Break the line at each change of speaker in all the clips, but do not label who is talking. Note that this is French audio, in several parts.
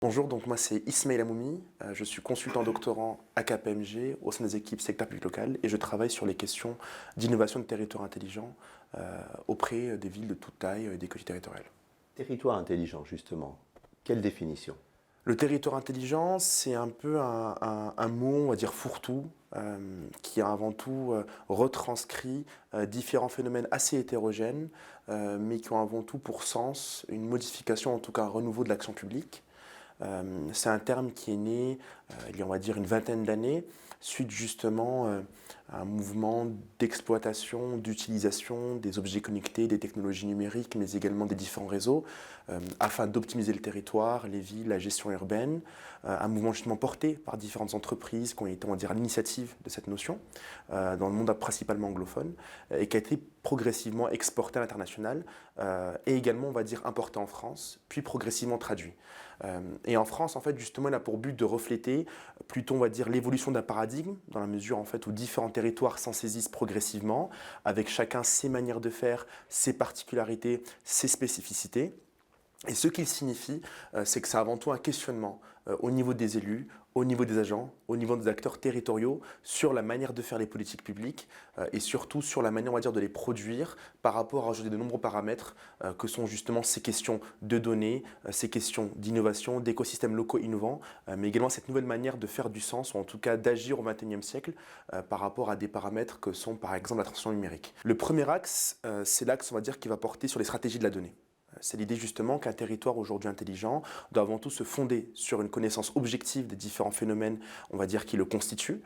Bonjour, donc moi c'est Ismail Amoumi, je suis consultant doctorant à KPMG au sein des équipes secteur public local et je travaille sur les questions d'innovation de territoire intelligent auprès des villes de toute taille et des collectivités territoriales.
Territoire intelligent, justement. Quelle définition?
Le territoire intelligent, c'est un peu un mot, on va dire fourre-tout, qui a avant tout retranscrit différents phénomènes assez hétérogènes, mais qui ont avant tout pour sens une modification, en tout cas un renouveau de l'action publique. C'est un terme qui est né il y a, on va dire, une vingtaine d'années, suite justement à un mouvement d'exploitation, d'utilisation des objets connectés, des technologies numériques, mais également des différents réseaux, afin d'optimiser le territoire, les villes, la gestion urbaine. Un mouvement justement porté par différentes entreprises qui ont été, on va dire, à l'initiative de cette notion, dans le monde principalement anglophone, et qui a été progressivement exporté à l'international, et également, on va dire, importé en France, puis progressivement traduit. Et en France, en fait, justement, il a pour but de refléter plutôt, on va dire, l'évolution d'un paradigme, dans la mesure, en fait, où différents territoires s'en saisissent progressivement, avec chacun ses manières de faire, ses particularités, ses spécificités. Et ce qu'il signifie, c'est que c'est avant tout un questionnement au niveau des élus, au niveau des agents, au niveau des acteurs territoriaux, sur la manière de faire les politiques publiques et surtout sur la manière, on va dire, de les produire par rapport à de nombreux paramètres que sont justement ces questions de données, ces questions d'innovation, d'écosystèmes locaux innovants, mais également cette nouvelle manière de faire du sens, ou en tout cas d'agir au XXIe siècle par rapport à des paramètres que sont par exemple la transition numérique. Le premier axe, c'est l'axe, on va dire, qui va porter sur les stratégies de la donnée. C'est l'idée justement qu'un territoire aujourd'hui intelligent doit avant tout se fonder sur une connaissance objective des différents phénomènes, on va dire, qui le constituent.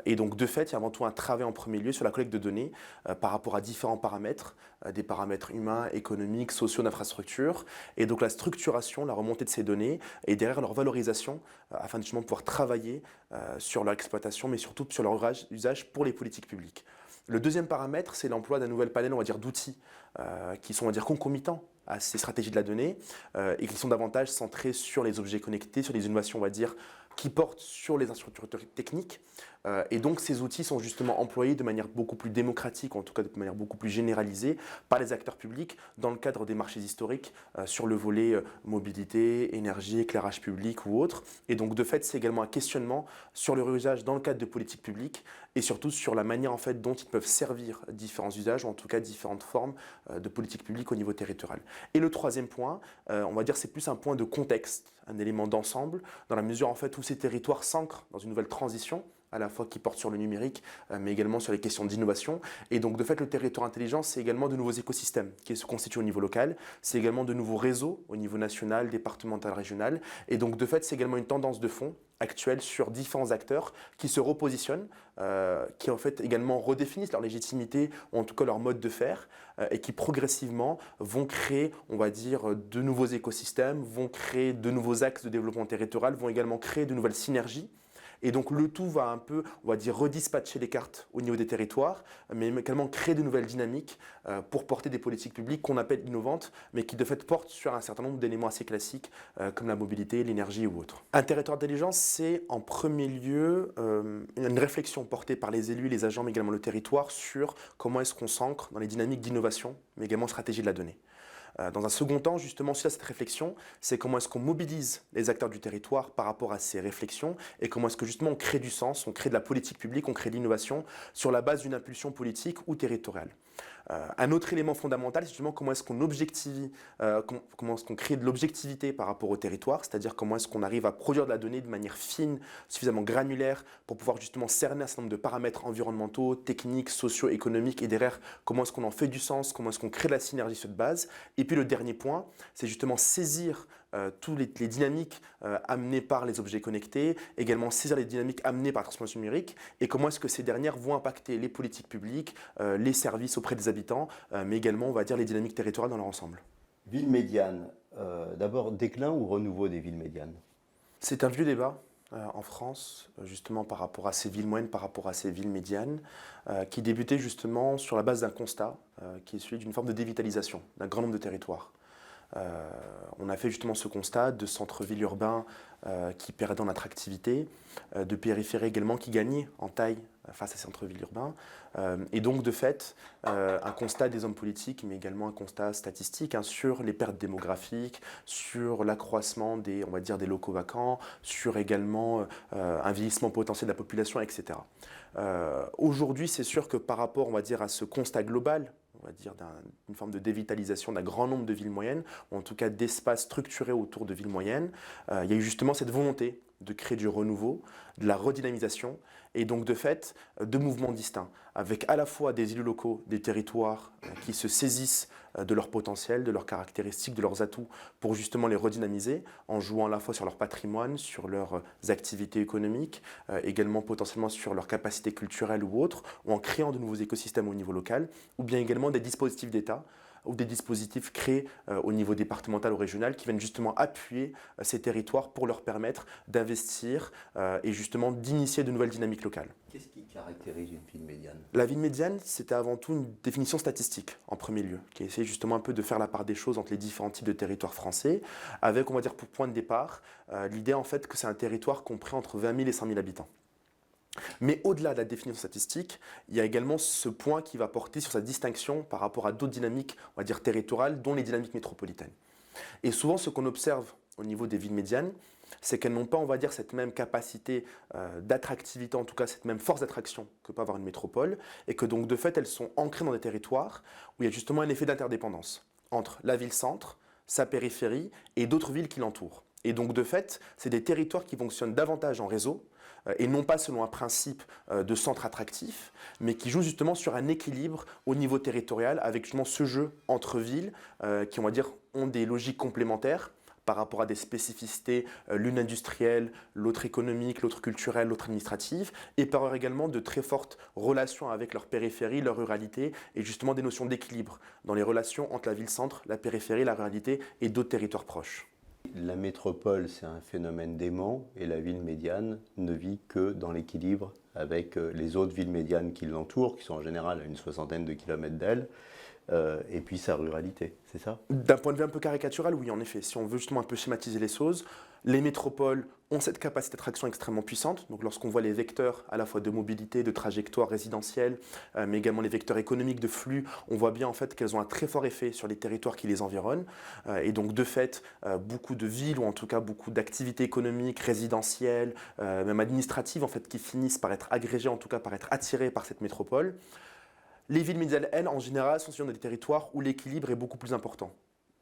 Et donc de fait, il y a avant tout un travail en premier lieu sur la collecte de données par rapport à différents paramètres, des paramètres humains, économiques, sociaux, d'infrastructure. Et donc la structuration, la remontée de ces données et derrière leur valorisation afin de justement pouvoir travailler sur leur exploitation, mais surtout sur leur usage pour les politiques publiques. Le deuxième paramètre, c'est l'emploi d'un nouvel panel, on va dire, d'outils qui sont, on va dire, concomitants à ces stratégies de la donnée et qui sont davantage centrés sur les objets connectés, sur les innovations, on va dire, qui portent sur les infrastructures techniques. Et donc ces outils sont justement employés de manière beaucoup plus démocratique, en tout cas de manière beaucoup plus généralisée, par les acteurs publics dans le cadre des marchés historiques sur le volet mobilité, énergie, éclairage public ou autre. Et donc de fait, c'est également un questionnement sur leur usage dans le cadre de politiques publiques et surtout sur la manière en fait dont ils peuvent servir différents usages, ou en tout cas différentes formes de politiques publiques au niveau territorial. Et le troisième point, on va dire, c'est plus un point de contexte, un élément d'ensemble, dans la mesure en fait où ces territoires s'ancrent dans une nouvelle transition, à la fois qui porte sur le numérique, mais également sur les questions d'innovation. Et donc, de fait, le territoire intelligent, c'est également de nouveaux écosystèmes qui se constituent au niveau local. C'est également de nouveaux réseaux au niveau national, départemental, régional. Et donc, de fait, c'est également une tendance de fond actuelle sur différents acteurs qui se repositionnent, qui en fait également redéfinissent leur légitimité, ou en tout cas leur mode de faire, et qui progressivement vont créer, on va dire, de nouveaux écosystèmes, vont créer de nouveaux axes de développement territorial, vont également créer de nouvelles synergies. Et donc le tout va un peu, on va dire, redispatcher les cartes au niveau des territoires, mais également créer de nouvelles dynamiques pour porter des politiques publiques qu'on appelle innovantes, mais qui de fait portent sur un certain nombre d'éléments assez classiques comme la mobilité, l'énergie ou autre. Un territoire d'intelligence, c'est en premier lieu une réflexion portée par les élus, les agents, mais également le territoire sur comment est-ce qu'on s'ancre dans les dynamiques d'innovation, mais également stratégie de la donnée. Dans un second temps, justement, suite à cette réflexion, c'est comment est-ce qu'on mobilise les acteurs du territoire par rapport à ces réflexions et comment est-ce que justement on crée du sens, on crée de la politique publique, on crée de l'innovation sur la base d'une impulsion politique ou territoriale. Un autre élément fondamental, c'est justement comment est-ce qu'on objectivie, comment est-ce qu'on crée de l'objectivité par rapport au territoire, c'est-à-dire comment est-ce qu'on arrive à produire de la donnée de manière fine, suffisamment granulaire pour pouvoir justement cerner un certain nombre de paramètres environnementaux, techniques, sociaux, économiques et derrière comment est-ce qu'on en fait du sens, comment est-ce qu'on crée de la synergie sur cette base. Et puis le dernier point, c'est justement saisir toutes les dynamiques amenées par les objets connectés, également saisir les dynamiques amenées par la transformation numérique et comment est-ce que ces dernières vont impacter les politiques publiques, les services auprès des habitants, mais également, on va dire, les dynamiques territoriales dans leur ensemble.
Ville médiane. D'abord, déclin ou renouveau des villes médianes?
C'est un vieux débat en France, justement par rapport à ces villes moyennes, par rapport à ces villes médianes, qui débutait justement sur la base d'un constat qui est celui d'une forme de dévitalisation d'un grand nombre de territoires. On a fait justement ce constat de centres-villes urbains qui perdaient en attractivité, de périphéries également qui gagnaient en taille face à ces centres-villes urbains. Et donc, de fait, un constat des hommes politiques, mais également un constat statistique sur les pertes démographiques, sur l'accroissement des, on va dire, des locaux vacants, sur également un vieillissement potentiel de la population, etc. Aujourd'hui, c'est sûr que par rapport, on va dire, à ce constat global, on va dire d'une forme de dévitalisation d'un grand nombre de villes moyennes, ou en tout cas d'espaces structurés autour de villes moyennes, il y a eu justement cette volonté de créer du renouveau, de la redynamisation, et donc de fait, deux mouvements distincts, avec à la fois des élus locaux, des territoires qui se saisissent de leur potentiel, de leurs caractéristiques, de leurs atouts, pour justement les redynamiser, en jouant à la fois sur leur patrimoine, sur leurs activités économiques, également potentiellement sur leurs capacités culturelles ou autres, ou en créant de nouveaux écosystèmes au niveau local, ou bien également des dispositifs d'État, ou des dispositifs créés au niveau départemental ou régional qui viennent justement appuyer ces territoires pour leur permettre d'investir et justement d'initier de nouvelles dynamiques locales.
Qu'est-ce qui caractérise une ville médiane?
La ville médiane, c'était avant tout une définition statistique en premier lieu, qui essaie justement un peu de faire la part des choses entre les différents types de territoires français, avec, on va dire, pour point de départ, l'idée en fait que c'est un territoire compris entre 20 000 et 100 000 habitants. Mais au-delà de la définition statistique, il y a également ce point qui va porter sur sa distinction par rapport à d'autres dynamiques, on va dire territoriales, dont les dynamiques métropolitaines. Et souvent, ce qu'on observe au niveau des villes médianes, c'est qu'elles n'ont pas, on va dire, cette même capacité d'attractivité, en tout cas cette même force d'attraction que peut avoir une métropole, et que donc de fait, elles sont ancrées dans des territoires où il y a justement un effet d'interdépendance entre la ville-centre, sa périphérie et d'autres villes qui l'entourent. Et donc de fait, c'est des territoires qui fonctionnent davantage en réseau, et non pas selon un principe de centre attractif, mais qui joue justement sur un équilibre au niveau territorial avec justement ce jeu entre villes qui, on va dire, ont des logiques complémentaires par rapport à des spécificités, l'une industrielle, l'autre économique, l'autre culturelle, l'autre administrative, et par ailleurs également de très fortes relations avec leur périphérie, leur ruralité, et justement des notions d'équilibre dans les relations entre la ville-centre, la périphérie, la ruralité et d'autres territoires proches.
La métropole, c'est un phénomène d'aimant et la ville médiane ne vit que dans l'équilibre avec les autres villes médianes qui l'entourent, qui sont en général à une soixantaine de kilomètres d'elle, et puis sa ruralité, c'est ça?
D'un point de vue un peu caricatural, oui, en effet. Si on veut justement un peu schématiser les choses, les métropoles ont cette capacité d'attraction extrêmement puissante. Donc lorsqu'on voit les vecteurs à la fois de mobilité, de trajectoire résidentielle, mais également les vecteurs économiques de flux, on voit bien en fait qu'elles ont un très fort effet sur les territoires qui les environnent. Et donc de fait, beaucoup de villes, ou en tout cas beaucoup d'activités économiques, résidentielles, même administratives, en fait, qui finissent par être agrégées, en tout cas par être attirées par cette métropole. Les villes médianes, elles, en général, sont sur des territoires où l'équilibre est beaucoup plus important.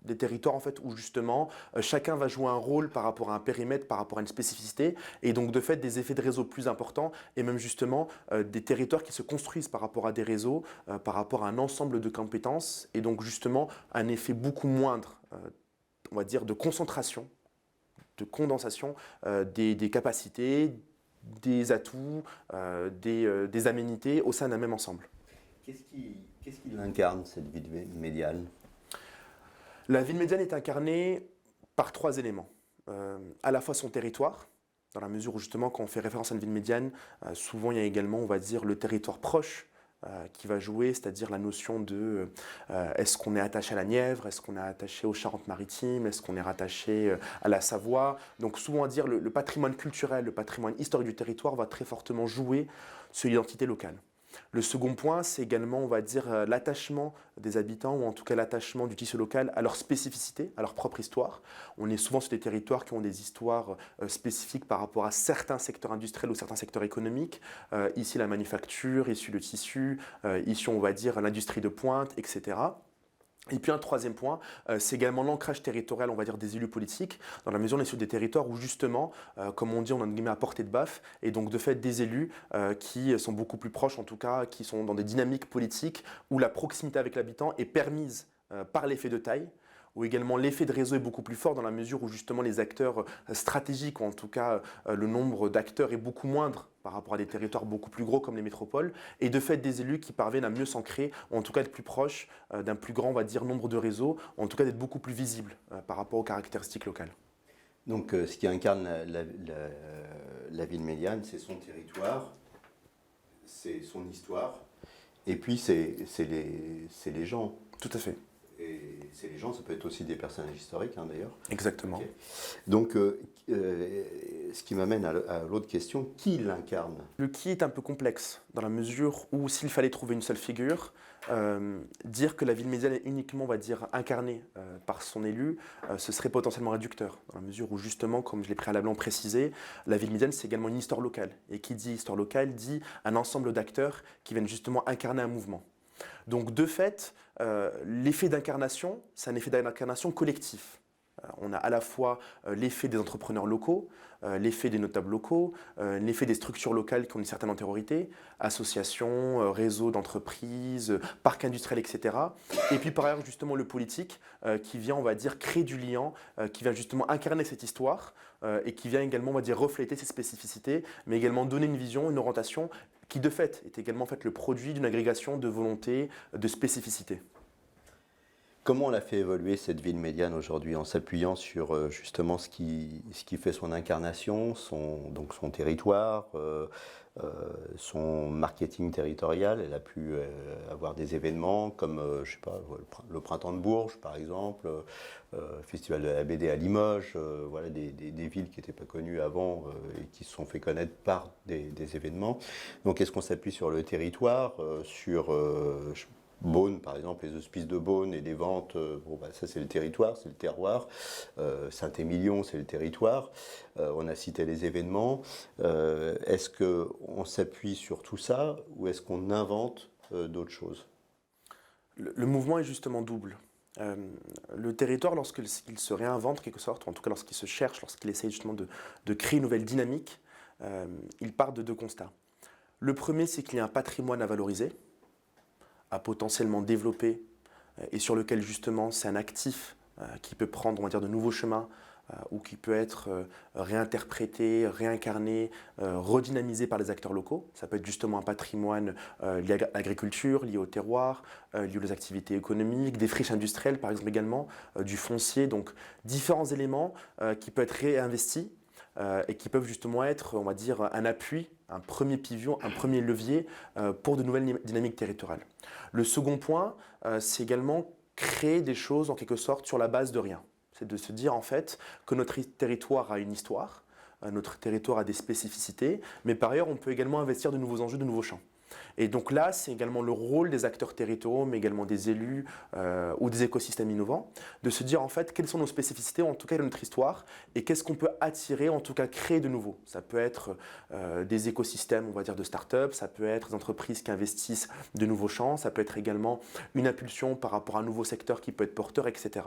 Des territoires en fait où justement chacun va jouer un rôle par rapport à un périmètre, par rapport à une spécificité, et donc de fait des effets de réseau plus importants, et même justement des territoires qui se construisent par rapport à des réseaux, par rapport à un ensemble de compétences, et donc justement un effet beaucoup moindre, on va dire, de concentration, de condensation des capacités, des atouts, des aménités au sein d'un même ensemble.
Qu'est-ce qui l'incarne, cette ville médiane?
La ville médiane est incarnée par trois éléments. À la fois son territoire, dans la mesure où justement quand on fait référence à une ville médiane, souvent il y a également, on va dire, le territoire proche qui va jouer, c'est-à-dire la notion de est-ce qu'on est attaché à la Nièvre, est-ce qu'on est attaché aux Charentes-Maritimes, est-ce qu'on est rattaché à la Savoie. Donc souvent à dire le patrimoine culturel, le patrimoine historique du territoire va très fortement jouer sur l'identité locale. Le second point, c'est également, on va dire, l'attachement des habitants, ou en tout cas l'attachement du tissu local à leur spécificité, à leur propre histoire. On est souvent sur des territoires qui ont des histoires spécifiques par rapport à certains secteurs industriels ou certains secteurs économiques. Ici, la manufacture, ici le tissu, ici, on va dire, l'industrie de pointe, etc. Et puis un troisième point, c'est également l'ancrage territorial, on va dire, des élus politiques, dans la mesure où on est sur des territoires où justement, comme on dit, on a à portée de baffe, et donc de fait des élus qui sont beaucoup plus proches, en tout cas, qui sont dans des dynamiques politiques où la proximité avec l'habitant est permise par l'effet de taille, où également l'effet de réseau est beaucoup plus fort dans la mesure où justement les acteurs stratégiques, ou en tout cas le nombre d'acteurs est beaucoup moindre par rapport à des territoires beaucoup plus gros comme les métropoles, et de fait des élus qui parviennent à mieux s'ancrer, ou en tout cas être plus proches d'un plus grand, on va dire, nombre de réseaux, ou en tout cas d'être beaucoup plus visibles par rapport aux caractéristiques locales.
Donc ce qui incarne la ville médiane, c'est son territoire, c'est son histoire, et puis c'est les gens.
Tout à fait.
Et c'est les gens, ça peut être aussi des personnages historiques d'ailleurs.
Exactement.
Okay. Donc ce qui m'amène à l'autre question, qui l'incarne?
Le qui est un peu complexe, dans la mesure où s'il fallait trouver une seule figure, dire que la ville médiane est uniquement, on va dire, incarnée par son élu, ce serait potentiellement réducteur, dans la mesure où justement, comme je l'ai préalablement précisé, la ville médiane c'est également une histoire locale. Et qui dit histoire locale dit un ensemble d'acteurs qui viennent justement incarner un mouvement. Donc de fait, l'effet d'incarnation, c'est un effet d'incarnation collectif. On a à la fois l'effet des entrepreneurs locaux, l'effet des notables locaux, l'effet des structures locales qui ont une certaine antériorité, associations, réseaux d'entreprises, parcs industriels, etc. Et puis par ailleurs justement le politique qui vient, on va dire, créer du lien, qui vient justement incarner cette histoire et qui vient également, on va dire, refléter ses spécificités, mais également donner une vision, une orientation qui de fait est également en fait, le produit d'une agrégation de volonté, de spécificité.
Comment on a fait évoluer cette ville médiane aujourd'hui en s'appuyant sur justement ce qui fait son incarnation, donc son territoire, son marketing territorial? Elle a pu avoir des événements comme, je sais pas, le Printemps de Bourges par exemple, Festival de la BD à Limoges, voilà des villes qui n'étaient pas connues avant et qui se sont fait connaître par des événements. Donc est-ce qu'on s'appuie sur le territoire, sur Beaune, par exemple, les hospices de Beaune et des ventes, bon, bah, ça c'est le territoire, c'est le terroir. Saint-Émilion, c'est le territoire. On a cité les événements. Est-ce qu'on s'appuie sur tout ça ou est-ce qu'on invente d'autres choses?
Le mouvement est justement double. Le territoire, lorsqu'il se réinvente en quelque sorte, ou en tout cas lorsqu'il se cherche, lorsqu'il essaye justement de créer une nouvelle dynamique, il part de deux constats. Le premier, c'est qu'il y a un patrimoine à valoriser, à potentiellement développer et sur lequel justement c'est un actif qui peut prendre, on va dire, de nouveaux chemins ou qui peut être réinterprété, réincarné, redynamisé par les acteurs locaux. Ça peut être justement un patrimoine lié à l'agriculture, lié au terroir, lié aux activités économiques, des friches industrielles par exemple également, du foncier, donc différents éléments qui peuvent être réinvestis et qui peuvent justement être, on va dire, un appui, un premier pivot, un premier levier pour de nouvelles dynamiques territoriales. Le second point, c'est également créer des choses en quelque sorte sur la base de rien. C'est de se dire en fait que notre territoire a une histoire, notre territoire a des spécificités, mais par ailleurs on peut également investir de nouveaux enjeux, de nouveaux champs. Et donc là, c'est également le rôle des acteurs territoriaux, mais également des élus ou des écosystèmes innovants, de se dire en fait quelles sont nos spécificités, en tout cas de notre histoire, et qu'est-ce qu'on peut attirer, en tout cas créer de nouveau. Ça peut être des écosystèmes, on va dire, de start-up, ça peut être des entreprises qui investissent de nouveaux champs, ça peut être également une impulsion par rapport à un nouveau secteur qui peut être porteur, etc.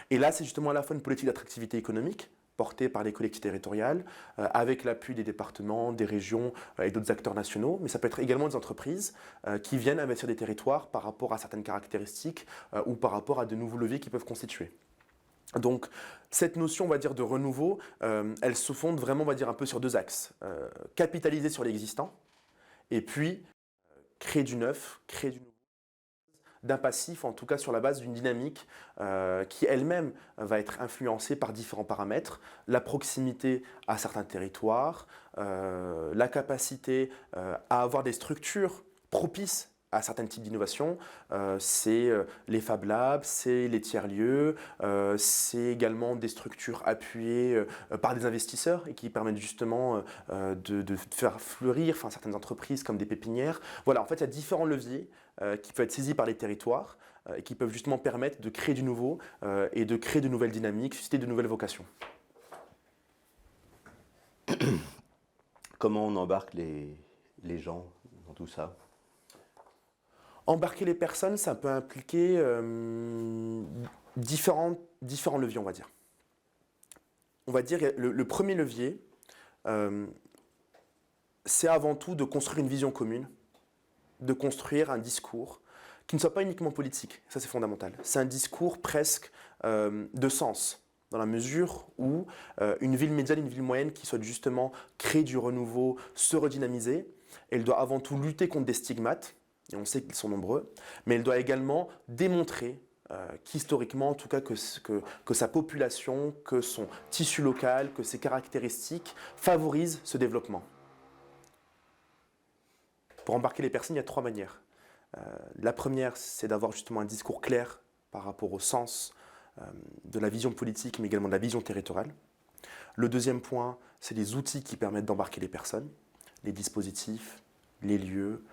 Et là, c'est justement à la fois une politique d'attractivité économique, portée par les collectivités territoriales, avec l'appui des départements, des régions et d'autres acteurs nationaux, mais ça peut être également des entreprises qui viennent investir des territoires par rapport à certaines caractéristiques ou par rapport à de nouveaux leviers qui peuvent constituer. Donc cette notion, on va dire, de renouveau, elle se fonde vraiment, on va dire, un peu sur deux axes. Capitaliser sur l'existant et puis créer du neuf, créer du nouveau, d'un passif, en tout cas sur la base d'une dynamique qui elle-même va être influencée par différents paramètres, la proximité à certains territoires, la capacité à avoir des structures propices à certains types d'innovation, c'est les Fab Labs, c'est les tiers-lieux, c'est également des structures appuyées par des investisseurs et qui permettent justement de faire fleurir certaines entreprises comme des pépinières. Voilà, en fait, il y a différents leviers qui peuvent être saisis par les territoires et qui peuvent justement permettre de créer du nouveau et de créer de nouvelles dynamiques, susciter de nouvelles vocations.
Comment on embarque les gens dans tout ça?
Embarquer les personnes, ça peut impliquer différents leviers, on va dire. On va dire le premier levier, c'est avant tout de construire une vision commune, de construire un discours qui ne soit pas uniquement politique. Ça, c'est fondamental. C'est un discours presque de sens, dans la mesure où une ville médiane, une ville moyenne qui souhaite justement créer du renouveau, se redynamiser, elle doit avant tout lutter contre des stigmates, et on sait qu'ils sont nombreux, mais elle doit également démontrer qu'historiquement, en tout cas, que sa population, que son tissu local, que ses caractéristiques favorisent ce développement. Pour embarquer les personnes, il y a trois manières. La première, c'est d'avoir justement un discours clair par rapport au sens de la vision politique, mais également de la vision territoriale. Le deuxième point, c'est les outils qui permettent d'embarquer les personnes, les dispositifs, les lieux,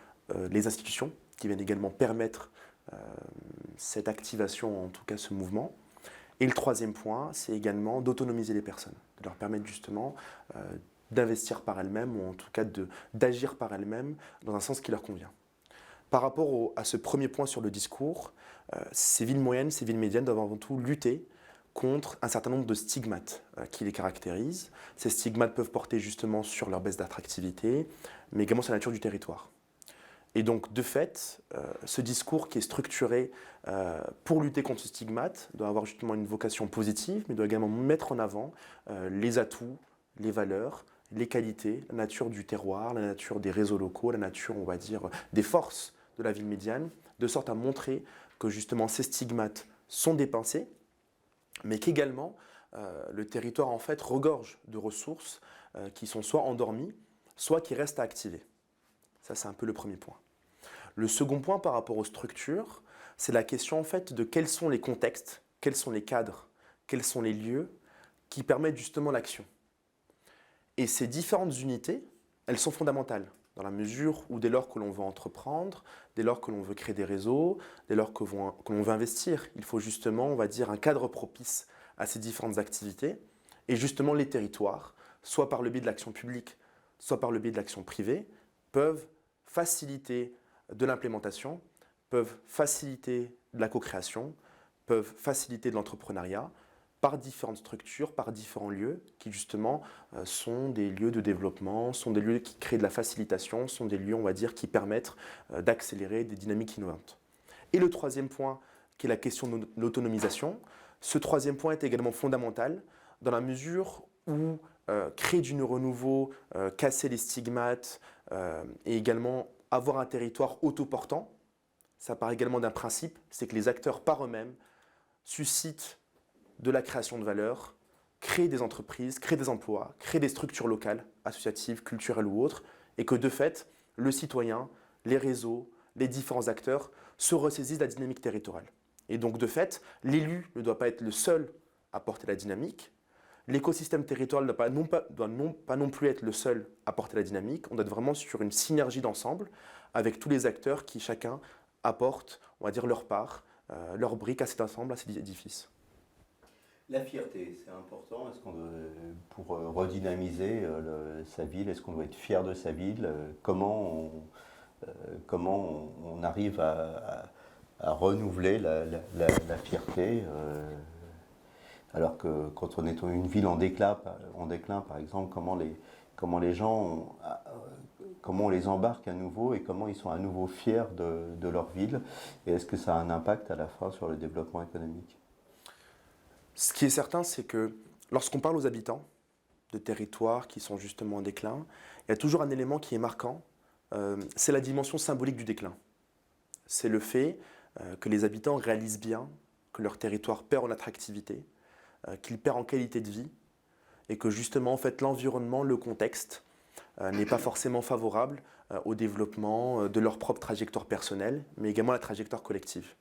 les institutions qui viennent également permettre cette activation, en tout cas ce mouvement. Et le troisième point, c'est également d'autonomiser les personnes, de leur permettre justement d'investir par elles-mêmes ou en tout cas d'agir par elles-mêmes dans un sens qui leur convient. Par rapport à ce premier point sur le discours, ces villes moyennes, ces villes médianes doivent avant tout lutter contre un certain nombre de stigmates qui les caractérisent. Ces stigmates peuvent porter justement sur leur baisse d'attractivité, mais également sur la nature du territoire. Et donc, de fait, ce discours qui est structuré pour lutter contre ce stigmate doit avoir justement une vocation positive, mais doit également mettre en avant les atouts, les valeurs, les qualités, la nature du terroir, la nature des réseaux locaux, la nature, on va dire, des forces de la ville médiane, de sorte à montrer que justement ces stigmates sont dépensés, mais qu'également le territoire en fait regorge de ressources qui sont soit endormies, soit qui restent à activer. Ça, c'est un peu le premier point. Le second point par rapport aux structures, c'est la question en fait de quels sont les contextes, quels sont les cadres, quels sont les lieux qui permettent justement l'action. Et ces différentes unités, elles sont fondamentales dans la mesure où dès lors que l'on veut entreprendre, dès lors que l'on veut créer des réseaux, dès lors que l'on veut investir, il faut justement, on va dire, un cadre propice à ces différentes activités. Et justement, les territoires, soit par le biais de l'action publique, soit par le biais de l'action privée, peuvent faciliter de l'implémentation, peuvent faciliter de la co-création, peuvent faciliter de l'entrepreneuriat par différentes structures, par différents lieux qui justement sont des lieux de développement, sont des lieux qui créent de la facilitation, sont des lieux, on va dire, qui permettent d'accélérer des dynamiques innovantes. Et le troisième point, qui est la question de l'autonomisation, ce troisième point est également fondamental dans la mesure où créer du renouveau, casser les stigmates et également avoir un territoire autoportant, ça part également d'un principe, c'est que les acteurs par eux-mêmes suscitent de la création de valeur, créent des entreprises, créent des emplois, créent des structures locales, associatives, culturelles ou autres, et que de fait, le citoyen, les réseaux, les différents acteurs se ressaisissent de la dynamique territoriale. Et donc de fait, l'élu ne doit pas être le seul à porter la dynamique, l'écosystème territorial ne doit pas non plus être le seul à porter la dynamique, on doit être vraiment sur une synergie d'ensemble avec tous les acteurs qui chacun apportent, on va dire, leur part, leur brique à cet ensemble, à cet édifice.
La fierté, c'est important. Est-ce qu'on pour redynamiser sa ville, est-ce qu'on doit être fier de sa ville? Comment on arrive à renouveler la fierté alors que quand on est une ville en déclin par exemple, comment les gens, comment on les embarque à nouveau et comment ils sont à nouveau fiers de leur ville? Et est-ce que ça a un impact à la fin sur le développement économique?
Ce qui est certain, c'est que lorsqu'on parle aux habitants de territoires qui sont justement en déclin, il y a toujours un élément qui est marquant, c'est la dimension symbolique du déclin. C'est le fait que les habitants réalisent bien que leur territoire perd en attractivité, qu'il perd en qualité de vie, et que justement en fait, l'environnement, le contexte n'est pas forcément favorable au développement de leur propre trajectoire personnelle, mais également la trajectoire collective.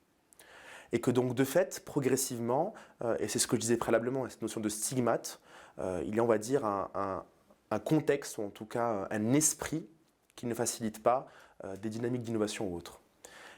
Et que donc de fait, progressivement, et c'est ce que je disais préalablement, cette notion de stigmate, il y a, on va dire, un contexte, ou en tout cas un esprit qui ne facilite pas des dynamiques d'innovation ou autres.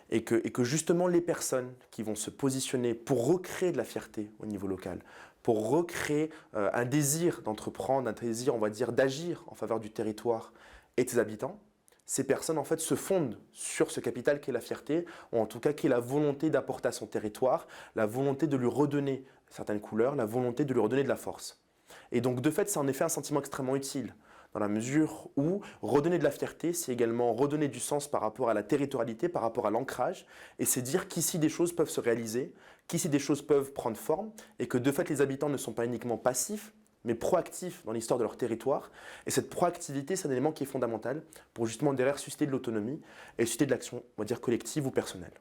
Et que justement les personnes qui vont se positionner pour recréer de la fierté au niveau local, pour recréer un désir d'entreprendre, un désir, on va dire, d'agir en faveur du territoire et de ses habitants, ces personnes en fait se fondent sur ce capital qu'est la fierté, ou en tout cas qui est la volonté d'apporter à son territoire, la volonté de lui redonner certaines couleurs, la volonté de lui redonner de la force. Et donc de fait, c'est en effet un sentiment extrêmement utile, dans la mesure où redonner de la fierté, c'est également redonner du sens par rapport à la territorialité, par rapport à l'ancrage, et c'est dire qu'ici des choses peuvent se réaliser, qu'ici des choses peuvent prendre forme, et que de fait les habitants ne sont pas uniquement passifs, mais proactifs dans l'histoire de leur territoire. Et cette proactivité, c'est un élément qui est fondamental pour justement derrière susciter de l'autonomie et susciter de l'action, on va dire, collective ou personnelle.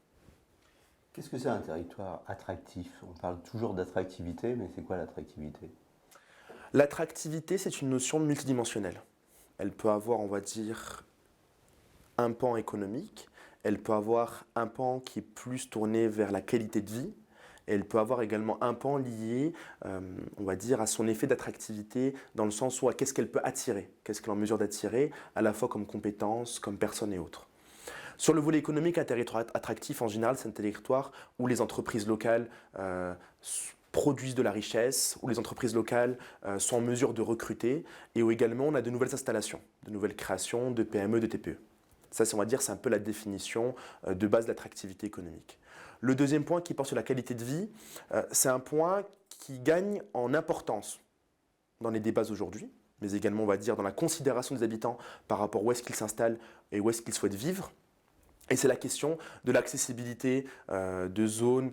Qu'est-ce que c'est un territoire attractif? On parle toujours d'attractivité, mais c'est quoi l'attractivité?
L'attractivité, c'est une notion multidimensionnelle. Elle peut avoir, on va dire, un pan économique, elle peut avoir un pan qui est plus tourné vers la qualité de vie, et elle peut avoir également un pan lié, on va dire, à son effet d'attractivité, dans le sens où à qu'est-ce qu'elle peut attirer, qu'est-ce qu'elle est en mesure d'attirer, à la fois comme compétences, comme personne et autres. Sur le volet économique, un territoire attractif, en général, c'est un territoire où les entreprises locales produisent de la richesse, où les entreprises locales sont en mesure de recruter, et où également on a de nouvelles installations, de nouvelles créations de PME, de TPE. Ça, on va dire, c'est un peu la définition de base de l'attractivité économique. Le deuxième point qui porte sur la qualité de vie, c'est un point qui gagne en importance dans les débats aujourd'hui, mais également, on va dire, dans la considération des habitants par rapport à où est-ce qu'ils s'installent et où est-ce qu'ils souhaitent vivre. Et c'est la question de l'accessibilité de zones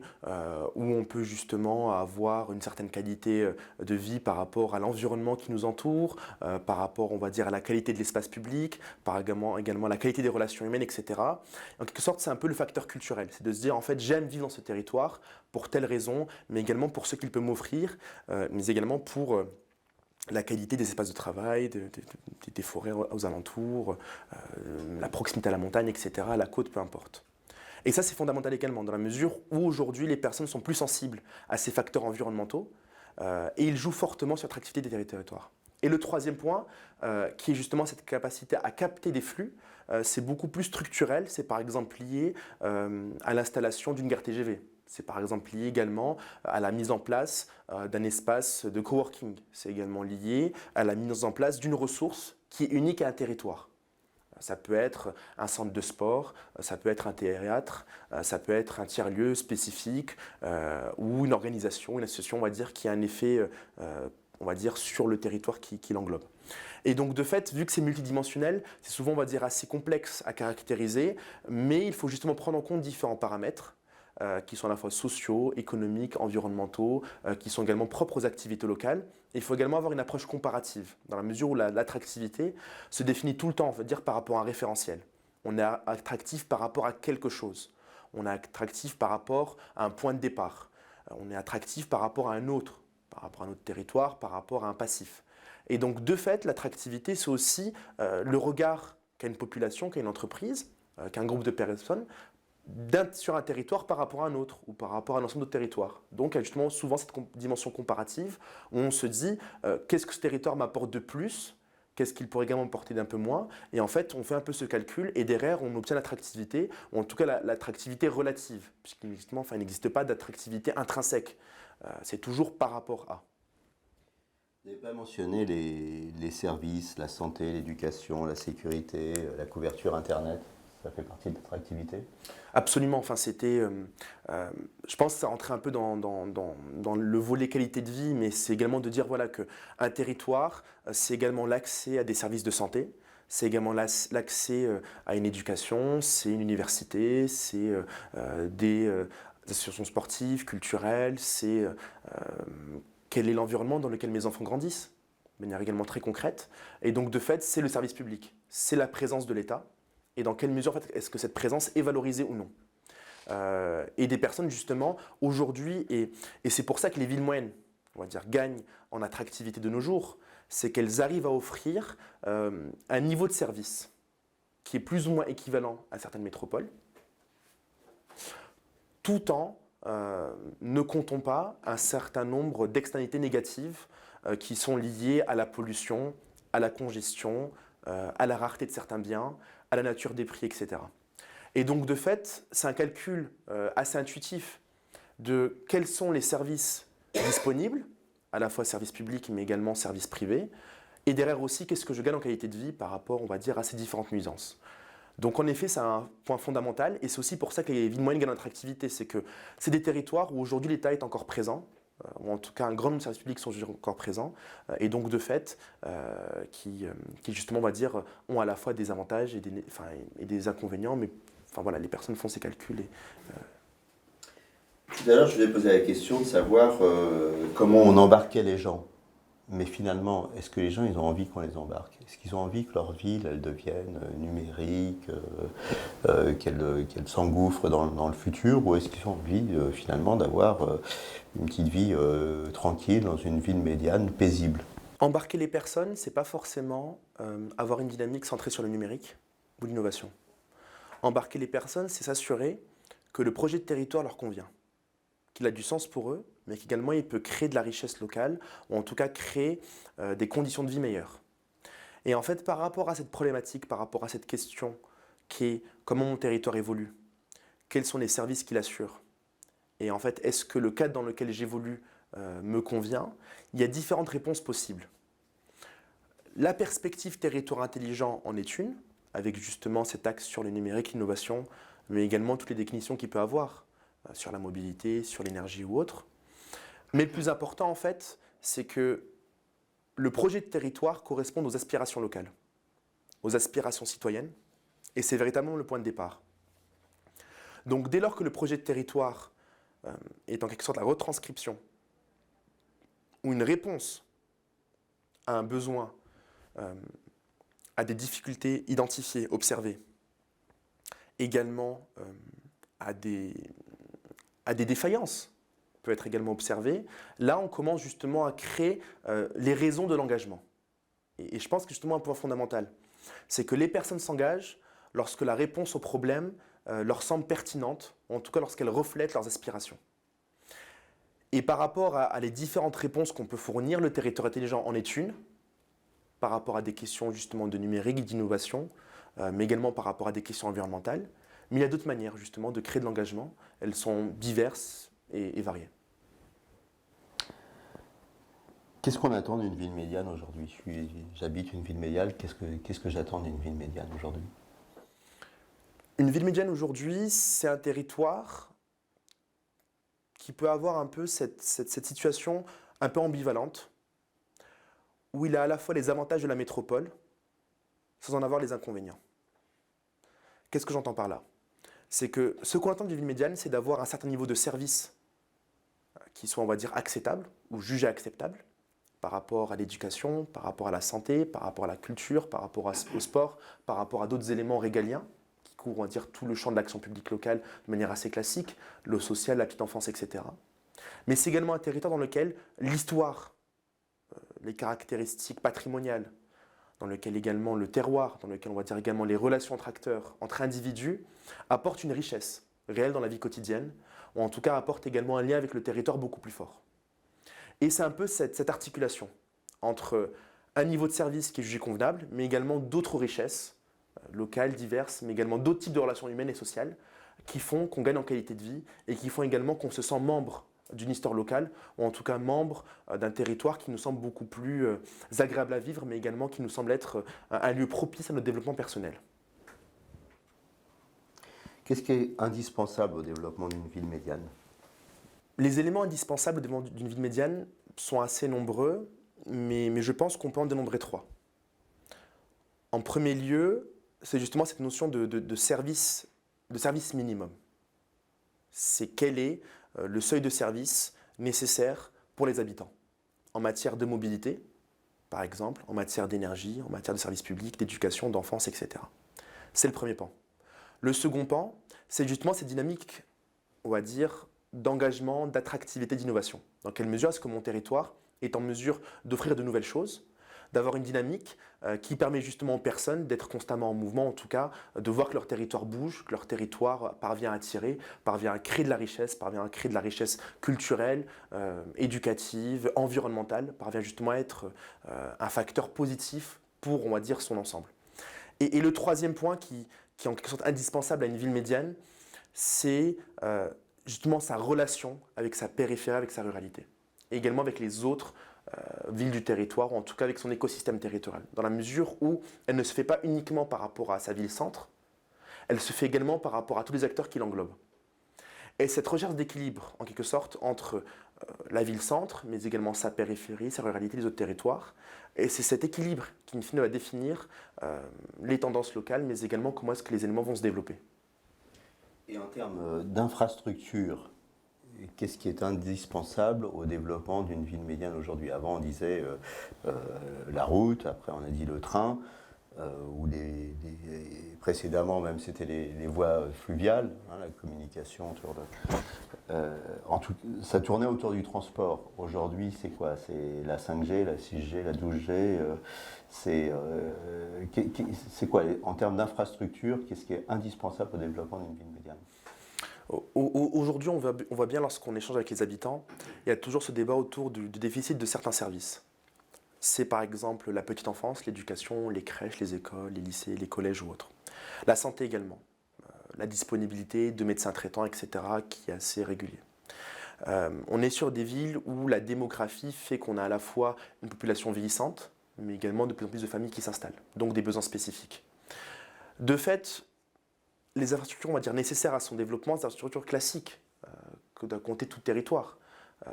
où on peut justement avoir une certaine qualité de vie par rapport à l'environnement qui nous entoure, par rapport, on va dire, à la qualité de l'espace public, par également à la qualité des relations humaines, etc. En quelque sorte, c'est un peu le facteur culturel. C'est de se dire, en fait, j'aime vivre dans ce territoire pour telle raison, mais également pour ce qu'il peut m'offrir, mais également pour la qualité des espaces de travail, des forêts aux alentours, la proximité à la montagne, etc., à la côte, peu importe. Et ça, c'est fondamental également, dans la mesure où aujourd'hui, les personnes sont plus sensibles à ces facteurs environnementaux et ils jouent fortement sur l'attractivité des territoires. Et le troisième point, qui est justement cette capacité à capter des flux, c'est beaucoup plus structurel, c'est par exemple lié à l'installation d'une gare TGV. C'est par exemple lié également à la mise en place d'un espace de coworking. C'est également lié à la mise en place d'une ressource qui est unique à un territoire. Ça peut être un centre de sport, ça peut être un théâtre, ça peut être un tiers-lieu spécifique ou une organisation, une association, on va dire, qui a un effet, on va dire, sur le territoire qui l'englobe. Et donc, de fait, vu que c'est multidimensionnel, c'est souvent, on va dire, assez complexe à caractériser, mais il faut justement prendre en compte différents paramètres qui sont à la fois sociaux, économiques, environnementaux, qui sont également propres aux activités locales. Et il faut également avoir une approche comparative, dans la mesure où l'attractivité se définit tout le temps, on veut dire par rapport à un référentiel. On est attractif par rapport à quelque chose. On est attractif par rapport à un point de départ. On est attractif par rapport à un autre territoire, par rapport à un passif. Et donc, de fait, l'attractivité, c'est aussi le regard qu'a une population, qu'a une entreprise, qu'un groupe de personnes, sur un territoire par rapport à un autre ou par rapport à l'ensemble d'autres territoires. Donc, il y a justement souvent cette dimension comparative où on se dit qu'est-ce que ce territoire m'apporte de plus, qu'est-ce qu'il pourrait également m'apporter d'un peu moins. Et en fait, on fait un peu ce calcul et derrière, on obtient l'attractivité, ou en tout cas l'attractivité relative, puisqu'il n'existe pas d'attractivité intrinsèque. C'est toujours par rapport à.
Vous n'avez pas mentionné les services, la santé, l'éducation, la sécurité, la couverture Internet. Ça fait partie de l'attractivité?
Absolument, je pense que ça rentrait un peu dans le volet qualité de vie, mais c'est également de dire voilà, qu'un territoire, c'est également l'accès à des services de santé, c'est également l'accès à une éducation, c'est une université, c'est des associations sportives, culturelles, c'est quel est l'environnement dans lequel mes enfants grandissent, de manière également très concrète. Et donc de fait, c'est le service public, c'est la présence de l'État. Et dans quelle mesure en fait, est-ce que cette présence est valorisée ou non et des personnes justement aujourd'hui, et c'est pour ça que les villes moyennes, on va dire, gagnent en attractivité de nos jours, c'est qu'elles arrivent à offrir un niveau de service qui est plus ou moins équivalent à certaines métropoles, tout en ne comptons pas un certain nombre d'externalités négatives qui sont liées à la pollution, à la congestion, à la rareté de certains biens, à la nature des prix, etc. Et donc, de fait, c'est un calcul assez intuitif de quels sont les services disponibles, à la fois services publics, mais également services privés, et derrière aussi, qu'est-ce que je gagne en qualité de vie par rapport, on va dire, à ces différentes nuisances. Donc, en effet, c'est un point fondamental, et c'est aussi pour ça que les villes moyennes gagnent en attractivité, c'est que c'est des territoires où aujourd'hui l'État est encore présent, ou en tout cas un grand nombre de services publics sont encore présents, et donc de fait, qui justement, on va dire, ont à la fois des avantages et des inconvénients, mais voilà, les personnes font ces calculs.
Tout à l'heure, je vous ai posé la question de savoir comment on embarquait les gens. Mais finalement, est-ce que les gens ils ont envie qu'on les embarque? Est-ce qu'ils ont envie que leur ville elle devienne numérique, qu'elle s'engouffre dans le futur? Ou est-ce qu'ils ont envie finalement d'avoir une petite vie tranquille dans une ville médiane, paisible?
Embarquer les personnes, c'est pas forcément avoir une dynamique centrée sur le numérique ou l'innovation. Embarquer les personnes, c'est s'assurer que le projet de territoire leur convient, qu'il a du sens pour eux, mais qu'également il peut créer de la richesse locale, ou en tout cas créer des conditions de vie meilleures. Et en fait, par rapport à cette problématique, par rapport à cette question qui est comment mon territoire évolue, quels sont les services qu'il assure, et en fait, est-ce que le cadre dans lequel j'évolue me convient, il y a différentes réponses possibles. La perspective territoire intelligent en est une, avec justement cet axe sur le numérique, l'innovation, mais également toutes les définitions qu'il peut avoir sur la mobilité, sur l'énergie ou autre. Mais le plus important, en fait, c'est que le projet de territoire correspond aux aspirations locales, aux aspirations citoyennes, et c'est véritablement le point de départ. Donc dès lors que le projet de territoire est en quelque sorte la retranscription ou une réponse à un besoin, à des difficultés identifiées, observées, également à des défaillances peut être également observées, là on commence justement à créer les raisons de l'engagement. Et je pense que justement un point fondamental, c'est que les personnes s'engagent lorsque la réponse au problème leur semble pertinente, ou en tout cas lorsqu'elle reflète leurs aspirations. Et par rapport à les différentes réponses qu'on peut fournir, le territoire intelligent en est une, par rapport à des questions justement de numérique, d'innovation, mais également par rapport à des questions environnementales. Mais il y a d'autres manières justement de créer de l'engagement. Elles sont diverses et variées.
Qu'est-ce qu'on attend d'une ville médiane aujourd'hui? J'habite une ville médiane, qu'est-ce que j'attends d'une ville médiane aujourd'hui?
Une ville médiane aujourd'hui, c'est un territoire qui peut avoir un peu cette situation un peu ambivalente, où il a à la fois les avantages de la métropole, sans en avoir les inconvénients. Qu'est-ce que j'entends par là? C'est que ce qu'on attend d'une ville médiane, c'est d'avoir un certain niveau de service qui soit, on va dire, acceptable ou jugé acceptable par rapport à l'éducation, par rapport à la santé, par rapport à la culture, par rapport au sport, par rapport à d'autres éléments régaliens qui couvrent, on va dire, tout le champ de l'action publique locale de manière assez classique, le social, la petite enfance, etc. Mais c'est également un territoire dans lequel l'histoire, les caractéristiques patrimoniales, dans lequel également le terroir, dans lequel on va dire également les relations entre acteurs, entre individus, apportent une richesse réelle dans la vie quotidienne, ou en tout cas apportent également un lien avec le territoire beaucoup plus fort. Et c'est un peu cette articulation entre un niveau de service qui est jugé convenable, mais également d'autres richesses locales, diverses, mais également d'autres types de relations humaines et sociales qui font qu'on gagne en qualité de vie et qui font également qu'on se sent membre d'une histoire locale, ou en tout cas membre d'un territoire qui nous semble beaucoup plus agréable à vivre, mais également qui nous semble être un lieu propice à notre développement personnel.
Qu'est-ce qui est indispensable au développement d'une ville médiane?
Les éléments indispensables au développement d'une ville médiane sont assez nombreux, mais je pense qu'on peut en dénombrer trois. En premier lieu, c'est justement cette notion de service minimum. C'est quel est le seuil de service nécessaire pour les habitants en matière de mobilité, par exemple, en matière d'énergie, en matière de services publics, d'éducation, d'enfance, etc. C'est le premier pan. Le second pan, c'est justement cette dynamique, on va dire, d'engagement, d'attractivité, d'innovation. Dans quelle mesure est-ce que mon territoire est en mesure d'offrir de nouvelles choses, d'avoir une dynamique qui permet justement aux personnes d'être constamment en mouvement, en tout cas, de voir que leur territoire bouge, que leur territoire parvient à attirer, parvient à créer de la richesse, parvient à créer de la richesse culturelle, éducative, environnementale, parvient justement à être un facteur positif pour, on va dire, son ensemble. Et le troisième point qui est en quelque sorte indispensable à une ville médiane, c'est justement sa relation avec sa périphérie, avec sa ruralité, et également avec les autres villes du territoire, ou en tout cas avec son écosystème territorial, dans la mesure où elle ne se fait pas uniquement par rapport à sa ville-centre, elle se fait également par rapport à tous les acteurs qui l'englobent. Et cette recherche d'équilibre, en quelque sorte, entre la ville-centre, mais également sa périphérie, sa ruralité, les autres territoires, et c'est cet équilibre qui, in fine, va définir les tendances locales, mais également comment est-ce que les éléments vont se développer.
Et en termes d'infrastructure, qu'est-ce qui est indispensable au développement d'une ville médiane aujourd'hui? Avant, on disait la route, après on a dit le train, ou précédemment même c'était les voies fluviales, hein, la communication autour de... ça tournait autour du transport. Aujourd'hui, c'est quoi? C'est la 5G, la 6G, la 12G. C'est quoi en termes d'infrastructure? Qu'est-ce qui est indispensable au développement d'une ville médiane?
Aujourd'hui, on voit bien lorsqu'on échange avec les habitants, il y a toujours ce débat autour du déficit de certains services. C'est par exemple la petite enfance, l'éducation, les crèches, les écoles, les lycées, les collèges ou autres. La santé également, la disponibilité de médecins traitants, etc., qui est assez régulier. On est sur des villes où la démographie fait qu'on a à la fois une population vieillissante, mais également de plus en plus de familles qui s'installent, donc des besoins spécifiques. De fait, les infrastructures, on va dire, nécessaires à son développement, c'est des infrastructures classiques que doit compter tout territoire.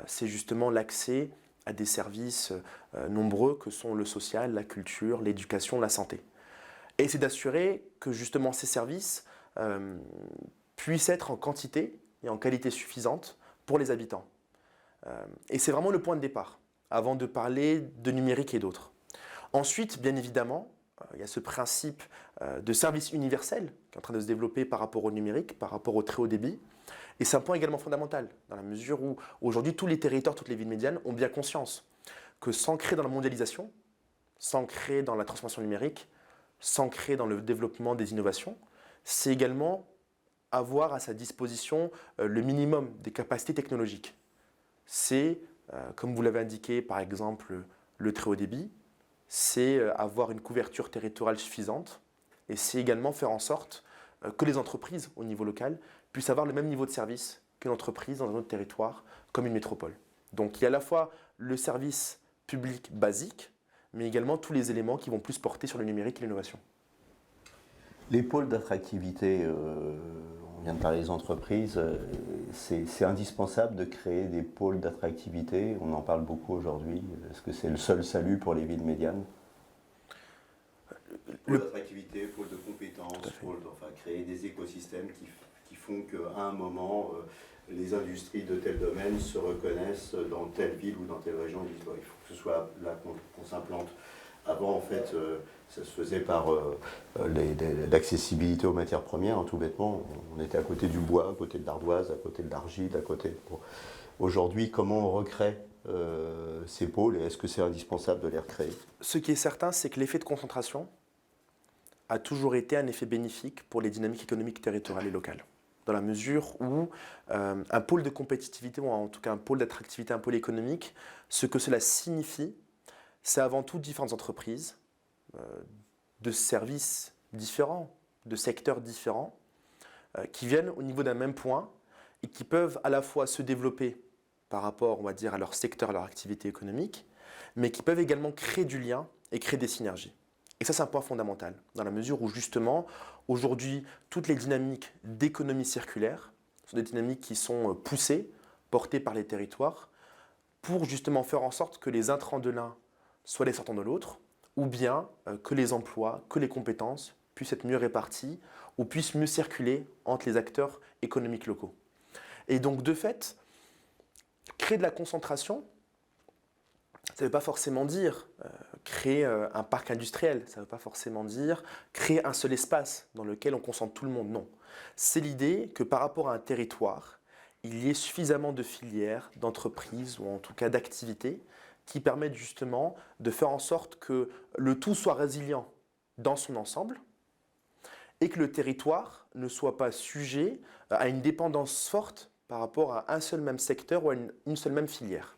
C'est justement l'accès à des services nombreux que sont le social, la culture, l'éducation, la santé. Et c'est d'assurer que justement ces services puissent être en quantité et en qualité suffisante pour les habitants. Et c'est vraiment le point de départ, avant de parler de numérique et d'autres. Ensuite, bien évidemment, il y a ce principe de service universel qui est en train de se développer par rapport au numérique, par rapport au très haut débit. Et c'est un point également fondamental, dans la mesure où aujourd'hui tous les territoires, toutes les villes médianes ont bien conscience que s'ancrer dans la mondialisation, s'ancrer dans la transformation numérique, s'ancrer dans le développement des innovations, c'est également avoir à sa disposition le minimum des capacités technologiques. C'est, comme vous l'avez indiqué, par exemple, le très haut débit, c'est avoir une couverture territoriale suffisante et c'est également faire en sorte que les entreprises au niveau local puissent avoir le même niveau de service qu'une entreprise dans un autre territoire comme une métropole. Donc il y a à la fois le service public basique, mais également tous les éléments qui vont plus porter sur le numérique et l'innovation.
Les pôles d'attractivité, on vient de parler des entreprises, c'est indispensable de créer des pôles d'attractivité. On en parle beaucoup aujourd'hui. Est-ce que c'est le seul salut pour les villes médianes? Pôle d'attractivité, pôle de compétences, enfin, créer des écosystèmes qui font qu'à un moment, les industries de tel domaine se reconnaissent dans telle ville ou dans telle région. Ils disent, il faut que ce soit là qu'on s'implante. Avant, en fait, ça se faisait par l'accessibilité aux matières premières, tout bêtement. On était à côté du bois, à côté de l'ardoise, à côté de l'argile, à côté... Bon. Aujourd'hui, comment on recrée ces pôles et est-ce que c'est indispensable de les recréer?
Ce qui est certain, c'est que l'effet de concentration a toujours été un effet bénéfique pour les dynamiques économiques territoriales et locales. Dans la mesure où un pôle de compétitivité, ou en tout cas un pôle d'attractivité, un pôle économique, ce que cela signifie, c'est avant tout différentes entreprises, de services différents, de secteurs différents, qui viennent au niveau d'un même point et qui peuvent à la fois se développer par rapport, on va dire, à leur secteur, à leur activité économique, mais qui peuvent également créer du lien et créer des synergies. Et ça, c'est un point fondamental, dans la mesure où justement, aujourd'hui, toutes les dynamiques d'économie circulaire sont des dynamiques qui sont poussées, portées par les territoires, pour justement faire en sorte que les intrants de l'un soient les sortants de l'autre, ou bien que les emplois, que les compétences puissent être mieux répartis ou puissent mieux circuler entre les acteurs économiques locaux. Et donc, de fait, créer de la concentration, ça ne veut pas forcément dire créer un parc industriel, ça ne veut pas forcément dire créer un seul espace dans lequel on concentre tout le monde, non. C'est l'idée que par rapport à un territoire, il y ait suffisamment de filières, d'entreprises ou en tout cas d'activités qui permettent justement de faire en sorte que le tout soit résilient dans son ensemble et que le territoire ne soit pas sujet à une dépendance forte par rapport à un seul même secteur ou à une seule même filière.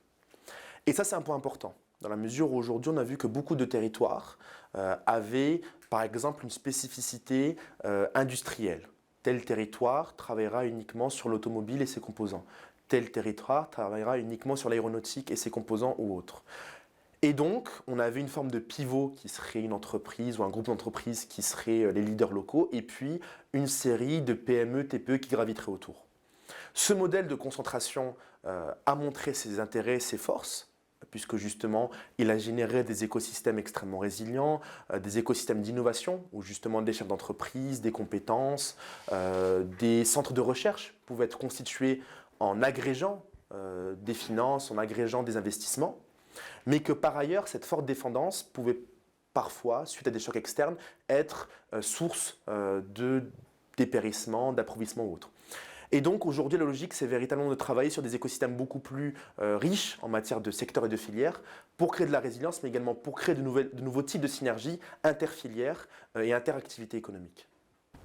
Et ça, c'est un point important, dans la mesure où aujourd'hui, on a vu que beaucoup de territoires avaient, par exemple, une spécificité industrielle. Tel territoire travaillera uniquement sur l'automobile et ses composants. Tel territoire travaillera uniquement sur l'aéronautique et ses composants ou autres. Et donc, on avait une forme de pivot qui serait une entreprise ou un groupe d'entreprises qui seraient les leaders locaux, et puis une série de PME, TPE qui graviteraient autour. Ce modèle de concentration a montré ses intérêts, ses forces, puisque justement, il a généré des écosystèmes extrêmement résilients, des écosystèmes d'innovation, où justement des chefs d'entreprise, des compétences, des centres de recherche pouvaient être constitués en agrégeant des finances, en agrégeant des investissements, mais que par ailleurs, cette forte dépendance pouvait parfois, suite à des chocs externes, être source de dépérissement, d'appauvrissement ou autre. Et donc aujourd'hui, la logique, c'est véritablement de travailler sur des écosystèmes beaucoup plus riches en matière de secteurs et de filières pour créer de la résilience, mais également pour créer de nouveaux types de synergies interfilières et interactivités économiques.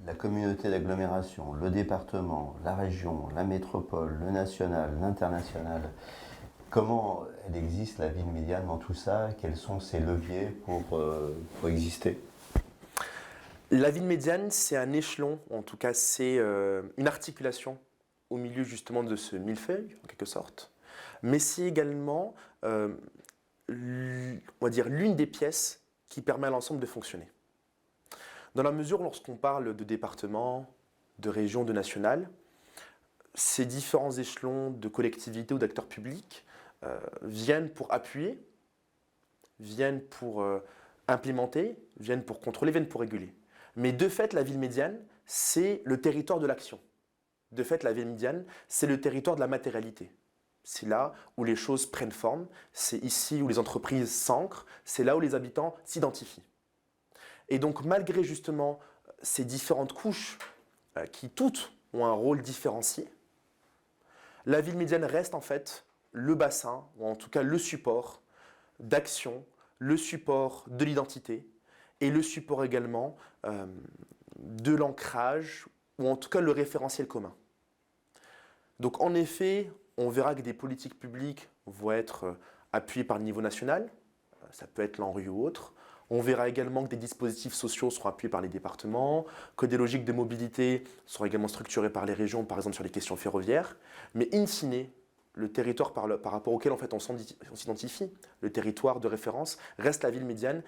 La communauté d'agglomération, le département, la région, la métropole, le national, l'international, comment elle existe, la ville médiane, dans tout ça? Quels sont ses leviers pour exister?
La ville médiane, c'est un échelon, en tout cas c'est une articulation au milieu justement de ce millefeuille, en quelque sorte, mais c'est également, on va dire, l'une des pièces qui permet à l'ensemble de fonctionner. Dans la mesure où lorsqu'on parle de département, de région, de national, ces différents échelons de collectivités ou d'acteurs publics viennent pour appuyer, viennent pour implémenter, viennent pour contrôler, viennent pour réguler. Mais de fait, la ville médiane, c'est le territoire de l'action. De fait, la ville médiane, c'est le territoire de la matérialité. C'est là où les choses prennent forme, c'est ici où les entreprises s'ancrent, c'est là où les habitants s'identifient. Et donc, malgré justement ces différentes couches qui toutes ont un rôle différencié, la ville médiane reste en fait le bassin, ou en tout cas le support d'action, le support de l'identité et le support également de l'ancrage, ou en tout cas le référentiel commun. Donc en effet, on verra que des politiques publiques vont être appuyées par le niveau national, ça peut être l'ANRU ou autre. On verra également que des dispositifs sociaux seront appuyés par les départements, que des logiques de mobilité seront également structurées par les régions, par exemple sur les questions ferroviaires. Mais in fine, le territoire par rapport auquel en fait, on s'identifie, le territoire de référence, reste la ville médiane.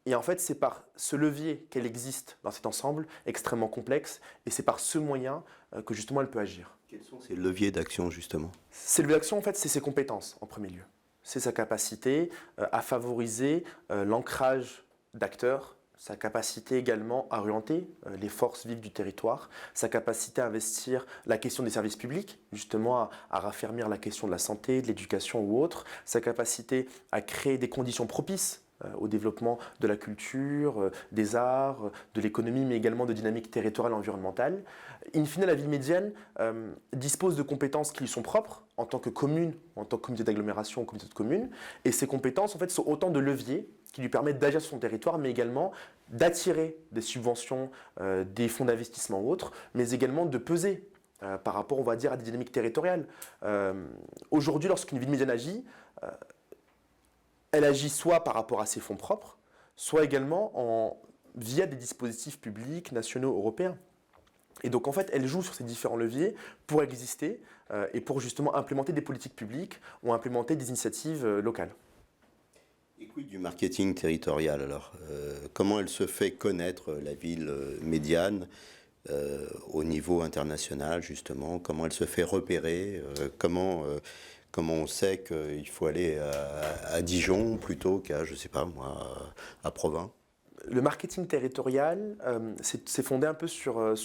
Et en fait, c'est par ce levier qu'elle existe dans cet ensemble extrêmement complexe, et c'est par ce moyen que justement elle peut agir.
Quels sont ces leviers d'action justement?
Ces leviers d'action, en fait, c'est ses compétences en premier lieu. C'est sa capacité à favoriser l'ancrage d'acteurs, sa capacité également à orienter les forces vives du territoire, sa capacité à investir la question des services publics, justement à raffermir la question de la santé, de l'éducation ou autre, sa capacité à créer des conditions propices au développement de la culture, des arts, de l'économie, mais également de dynamiques territoriales et environnementales. In fine, la ville médiane dispose de compétences qui lui sont propres en tant que commune, en tant que communauté d'agglomération ou communauté de communes, et ces compétences en fait, sont autant de leviers qui lui permettent d'agir sur son territoire, mais également d'attirer des subventions, des fonds d'investissement ou autres, mais également de peser par rapport, on va dire, à des dynamiques territoriales. Aujourd'hui, lorsqu'une ville médiane agit, elle agit soit par rapport à ses fonds propres, soit également via des dispositifs publics, nationaux, européens. Et donc en fait, elle joue sur ces différents leviers pour exister et pour justement implémenter des politiques publiques ou implémenter des initiatives locales.
Et quid du marketing territorial alors? Comment elle se fait connaître, la ville médiane, au niveau international justement? Comment elle se fait repérer? Comment on sait qu'il faut aller à Dijon plutôt qu'à, je sais pas moi, à Provins?
Le marketing territorial, c'est fondé un peu sur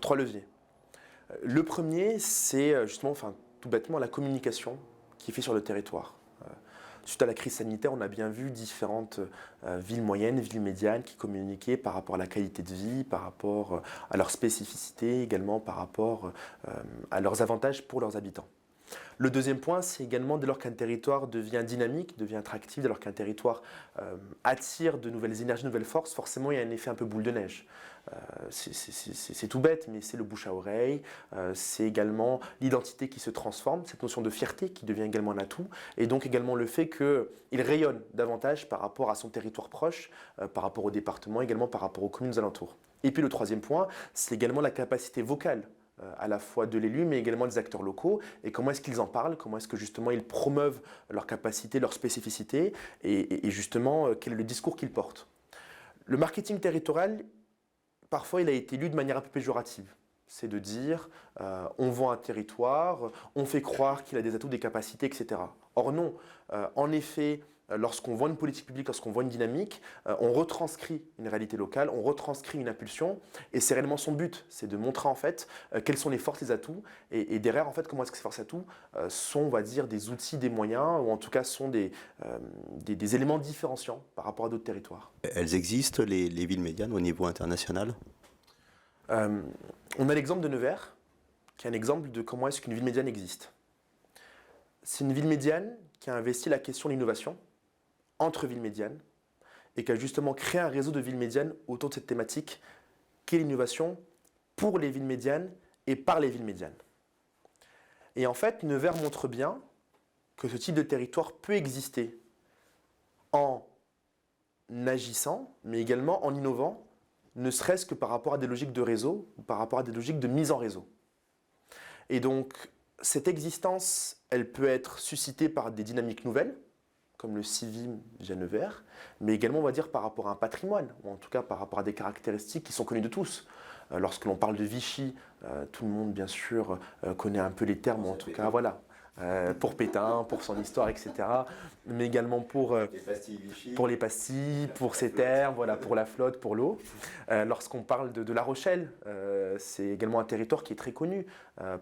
trois leviers. Le premier, c'est justement, enfin, tout bêtement, la communication qui est faite sur le territoire. Suite à la crise sanitaire, on a bien vu différentes villes moyennes, villes médianes qui communiquaient par rapport à la qualité de vie, par rapport à leurs spécificités, également par rapport à leurs avantages pour leurs habitants. Le deuxième point, c'est également dès lors qu'un territoire devient dynamique, devient attractif, dès lors qu'un territoire attire de nouvelles énergies, de nouvelles forces, forcément il y a un effet un peu boule de neige. C'est tout bête, mais c'est le bouche à oreille, c'est également l'identité qui se transforme, cette notion de fierté qui devient également un atout, et donc également le fait qu'il rayonne davantage par rapport à son territoire proche, par rapport au département, également par rapport aux communes alentours. Et puis le troisième point, c'est également la capacité vocale à la fois de l'élu, mais également des acteurs locaux, et comment est-ce qu'ils en parlent, comment est-ce que justement ils promeuvent leur capacité, leur spécificité, et justement quel est le discours qu'ils portent. Le marketing territorial, parfois il a été lu de manière un peu péjorative. C'est de dire on vend un territoire, on fait croire qu'il a des atouts, des capacités, etc. Or non, en effet, lorsqu'on voit une politique publique, lorsqu'on voit une dynamique, on retranscrit une réalité locale, on retranscrit une impulsion, et c'est réellement son but, c'est de montrer en fait quelles sont les forces, les atouts, et derrière en fait comment est-ce que ces forces et atouts sont, on va dire, des outils, des moyens, ou en tout cas sont des éléments différenciants par rapport à d'autres territoires.
Elles existent, les villes médianes, au niveau international?
On a l'exemple de Nevers, qui est un exemple de comment est-ce qu'une ville médiane existe. C'est une ville médiane qui a investi la question de l'innovation entre villes médianes et qui a justement créé un réseau de villes médianes autour de cette thématique qu'est l'innovation pour les villes médianes et par les villes médianes. Et en fait, Nevers montre bien que ce type de territoire peut exister en agissant, mais également en innovant, ne serait-ce que par rapport à des logiques de réseau ou par rapport à des logiques de mise en réseau. Et donc, cette existence, elle peut être suscitée par des dynamiques nouvelles, comme le Civim via Nevers, mais également, on va dire, par rapport à un patrimoine, ou en tout cas par rapport à des caractéristiques qui sont connues de tous. Lorsque l'on parle de Vichy, tout le monde, bien sûr, connaît un peu les termes, en tout cas, voilà. Pour Pétain, pour son histoire, etc. Mais également pour les pastilles, pour ses terres, voilà, pour la flotte, pour l'eau. Lorsqu'on parle de La Rochelle, c'est également un territoire qui est très connu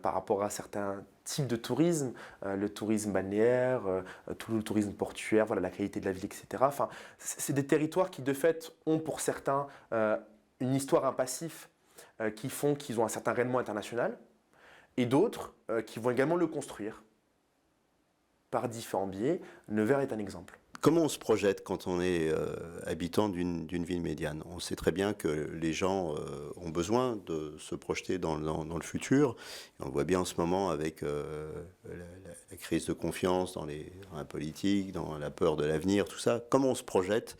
par rapport à certains types de tourisme, le tourisme balnéaire, tout le tourisme portuaire, voilà, la qualité de la ville, etc. Enfin, c'est des territoires qui, de fait, ont pour certains une histoire, un passif qui font qu'ils ont un certain rayonnement international, et d'autres qui vont également le construire par différents biais. Nevers est un exemple.
Comment on se projette quand on est habitant d'une ville médiane? On sait très bien que les gens ont besoin de se projeter dans le futur. Et on le voit bien en ce moment avec la crise de confiance dans la politique, dans la peur de l'avenir, tout ça. Comment on se projette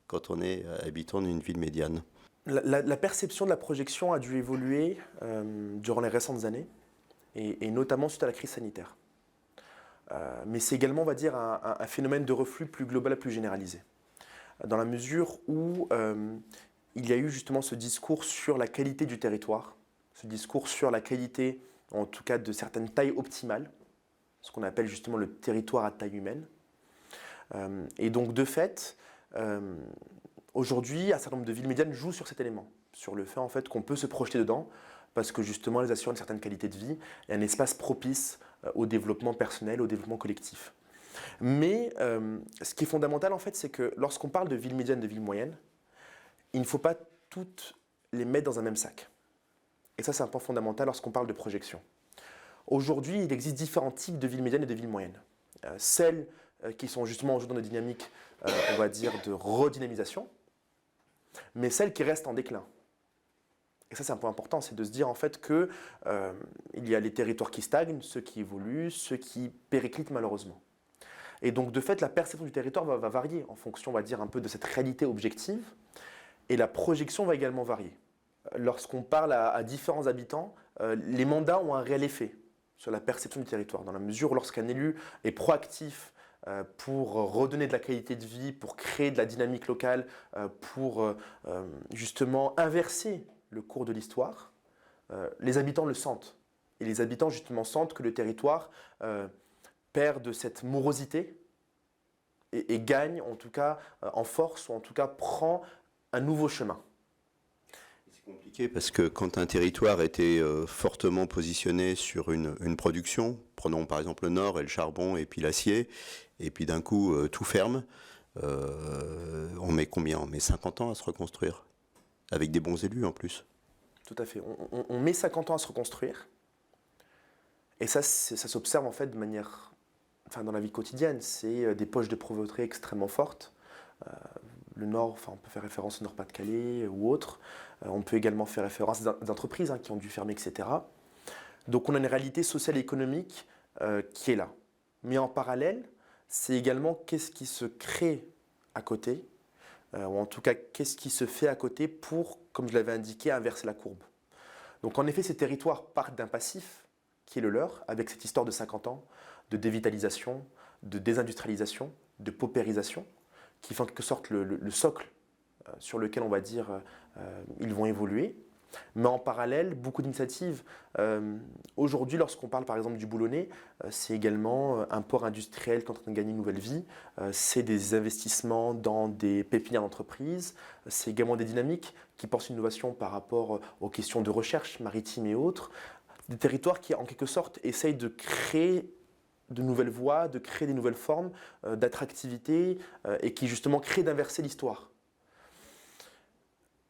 quand on est habitant d'une ville médiane?
La perception de la projection a dû évoluer durant les récentes années, et notamment suite à la crise sanitaire. Mais c'est également, on va dire, un phénomène de reflux plus global, plus généralisé. Dans la mesure où il y a eu justement ce discours sur la qualité du territoire, ce discours sur la qualité, en tout cas, de certaines tailles optimales, ce qu'on appelle justement le territoire à taille humaine. Et donc, de fait, aujourd'hui, un certain nombre de villes médianes jouent sur cet élément, sur le fait en fait qu'on peut se projeter dedans, parce que justement, elles assurent une certaine qualité de vie et un espace propice au développement personnel, au développement collectif. Mais ce qui est fondamental, en fait, c'est que lorsqu'on parle de villes médianes, de villes moyennes, il ne faut pas toutes les mettre dans un même sac. Et ça, c'est un point fondamental lorsqu'on parle de projection. Aujourd'hui, il existe différents types de villes médianes et de villes moyennes. Celles qui sont justement aujourd'hui dans des dynamiques, on va dire, de redynamisation, mais celles qui restent en déclin. Et ça, c'est un point important, c'est de se dire en fait que il y a les territoires qui stagnent, ceux qui évoluent, ceux qui périclitent malheureusement. Et donc, de fait, la perception du territoire va varier en fonction, on va dire, un peu de cette réalité objective, et la projection va également varier. Lorsqu'on parle à différents habitants, les mandats ont un réel effet sur la perception du territoire, dans la mesure où lorsqu'un élu est proactif pour redonner de la qualité de vie, pour créer de la dynamique locale, pour justement inverser le cours de l'histoire, les habitants le sentent. Et les habitants justement sentent que le territoire perd de cette morosité et gagne en tout cas en force, ou en tout cas prend un nouveau chemin.
C'est compliqué parce que quand un territoire était fortement positionné sur une production, prenons par exemple le Nord et le charbon et puis l'acier, et puis d'un coup tout ferme, on met combien? On met 50 ans à se reconstruire, avec des bons élus en plus.
Tout à fait. On met 50 ans à se reconstruire, et ça s'observe en fait de manière, enfin dans la vie quotidienne, c'est des poches de pauvreté extrêmement fortes. Le Nord, enfin, on peut faire référence au Nord-Pas-de-Calais ou autre. On peut également faire référence à des entreprises qui ont dû fermer, etc. Donc on a une réalité sociale et économique qui est là. Mais en parallèle, c'est également qu'est-ce qui se crée à côté, ou en tout cas qu'est-ce qui se fait à côté pour, comme je l'avais indiqué, inverser la courbe. Donc en effet, ces territoires partent d'un passif qui est le leur, avec cette histoire de 50 ans, de dévitalisation, de désindustrialisation, de paupérisation, qui fait en quelque sorte le socle sur lequel, on va dire, ils vont évoluer. Mais en parallèle, beaucoup d'initiatives. Aujourd'hui, lorsqu'on parle par exemple du Boulonnais, c'est également un port industriel qui est en train de gagner une nouvelle vie. C'est des investissements dans des pépinières d'entreprise. C'est également des dynamiques qui portent une innovation par rapport aux questions de recherche maritime et autres. Des territoires qui, en quelque sorte, essayent de créer de nouvelles voies, de créer des nouvelles formes d'attractivité et qui justement créent d'inverser l'histoire.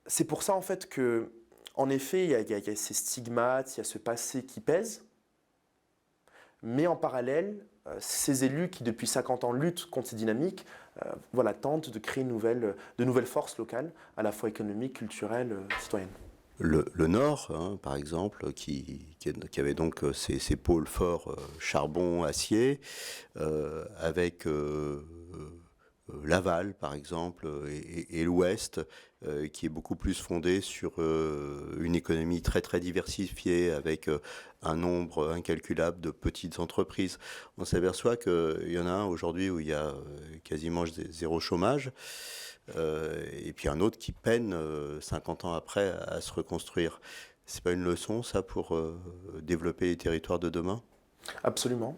C'est pour ça en fait que, en effet, il y a ces stigmates, il y a ce passé qui pèse, mais en parallèle, ces élus qui depuis 50 ans luttent contre ces dynamiques, tentent de créer de nouvelles forces locales, à la fois économiques, culturelles, citoyennes.
le Nord, hein, par exemple, qui avait donc ses pôles forts charbon, acier, avec l'aval, par exemple, et l'Ouest, qui est beaucoup plus fondé sur une économie très très diversifiée, avec un nombre incalculable de petites entreprises. On s'aperçoit qu'il y en a un aujourd'hui où il y a quasiment zéro chômage, et puis un autre qui peine 50 ans après à se reconstruire. C'est pas une leçon, ça, pour développer les territoires de demain?
Absolument.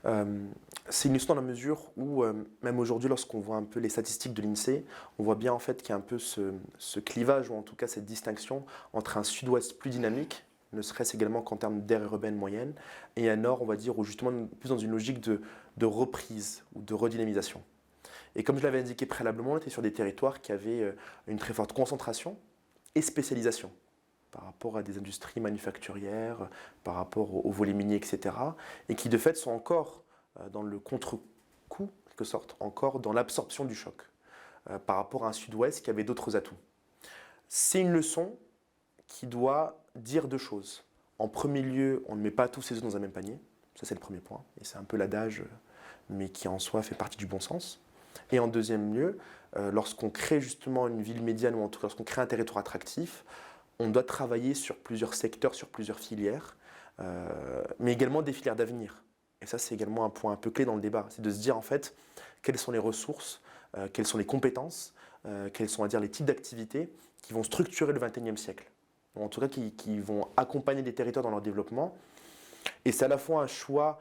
Euh, c'est une leçon dans la mesure où, même aujourd'hui, lorsqu'on voit un peu les statistiques de l'INSEE, on voit bien en fait qu'il y a un peu ce clivage, ou en tout cas cette distinction entre un sud-ouest plus dynamique, ne serait-ce également qu'en termes d'aire urbaine moyenne, et un nord, on va dire, où justement plus dans une logique de reprise ou de redynamisation. Et comme je l'avais indiqué préalablement, on était sur des territoires qui avaient une très forte concentration et spécialisation par rapport à des industries manufacturières, par rapport aux volets miniers, etc. Et qui de fait sont encore dans le contre-coup, en quelque sorte, encore dans l'absorption du choc, par rapport à un sud-ouest qui avait d'autres atouts. C'est une leçon qui doit dire deux choses. En premier lieu, on ne met pas tous ses œufs dans un même panier. Ça, c'est le premier point. Et c'est un peu l'adage, mais qui en soi fait partie du bon sens. Et en deuxième lieu, lorsqu'on crée justement une ville médiane, ou en tout cas lorsqu'on crée un territoire attractif, on doit travailler sur plusieurs secteurs, sur plusieurs filières, mais également des filières d'avenir. Et ça, c'est également un point un peu clé dans le débat. C'est de se dire, en fait, quelles sont les ressources, quelles sont les compétences, quels sont, à dire, les types d'activités qui vont structurer le XXIe siècle. Ou en tout cas, qui vont accompagner des territoires dans leur développement. Et c'est à la fois un choix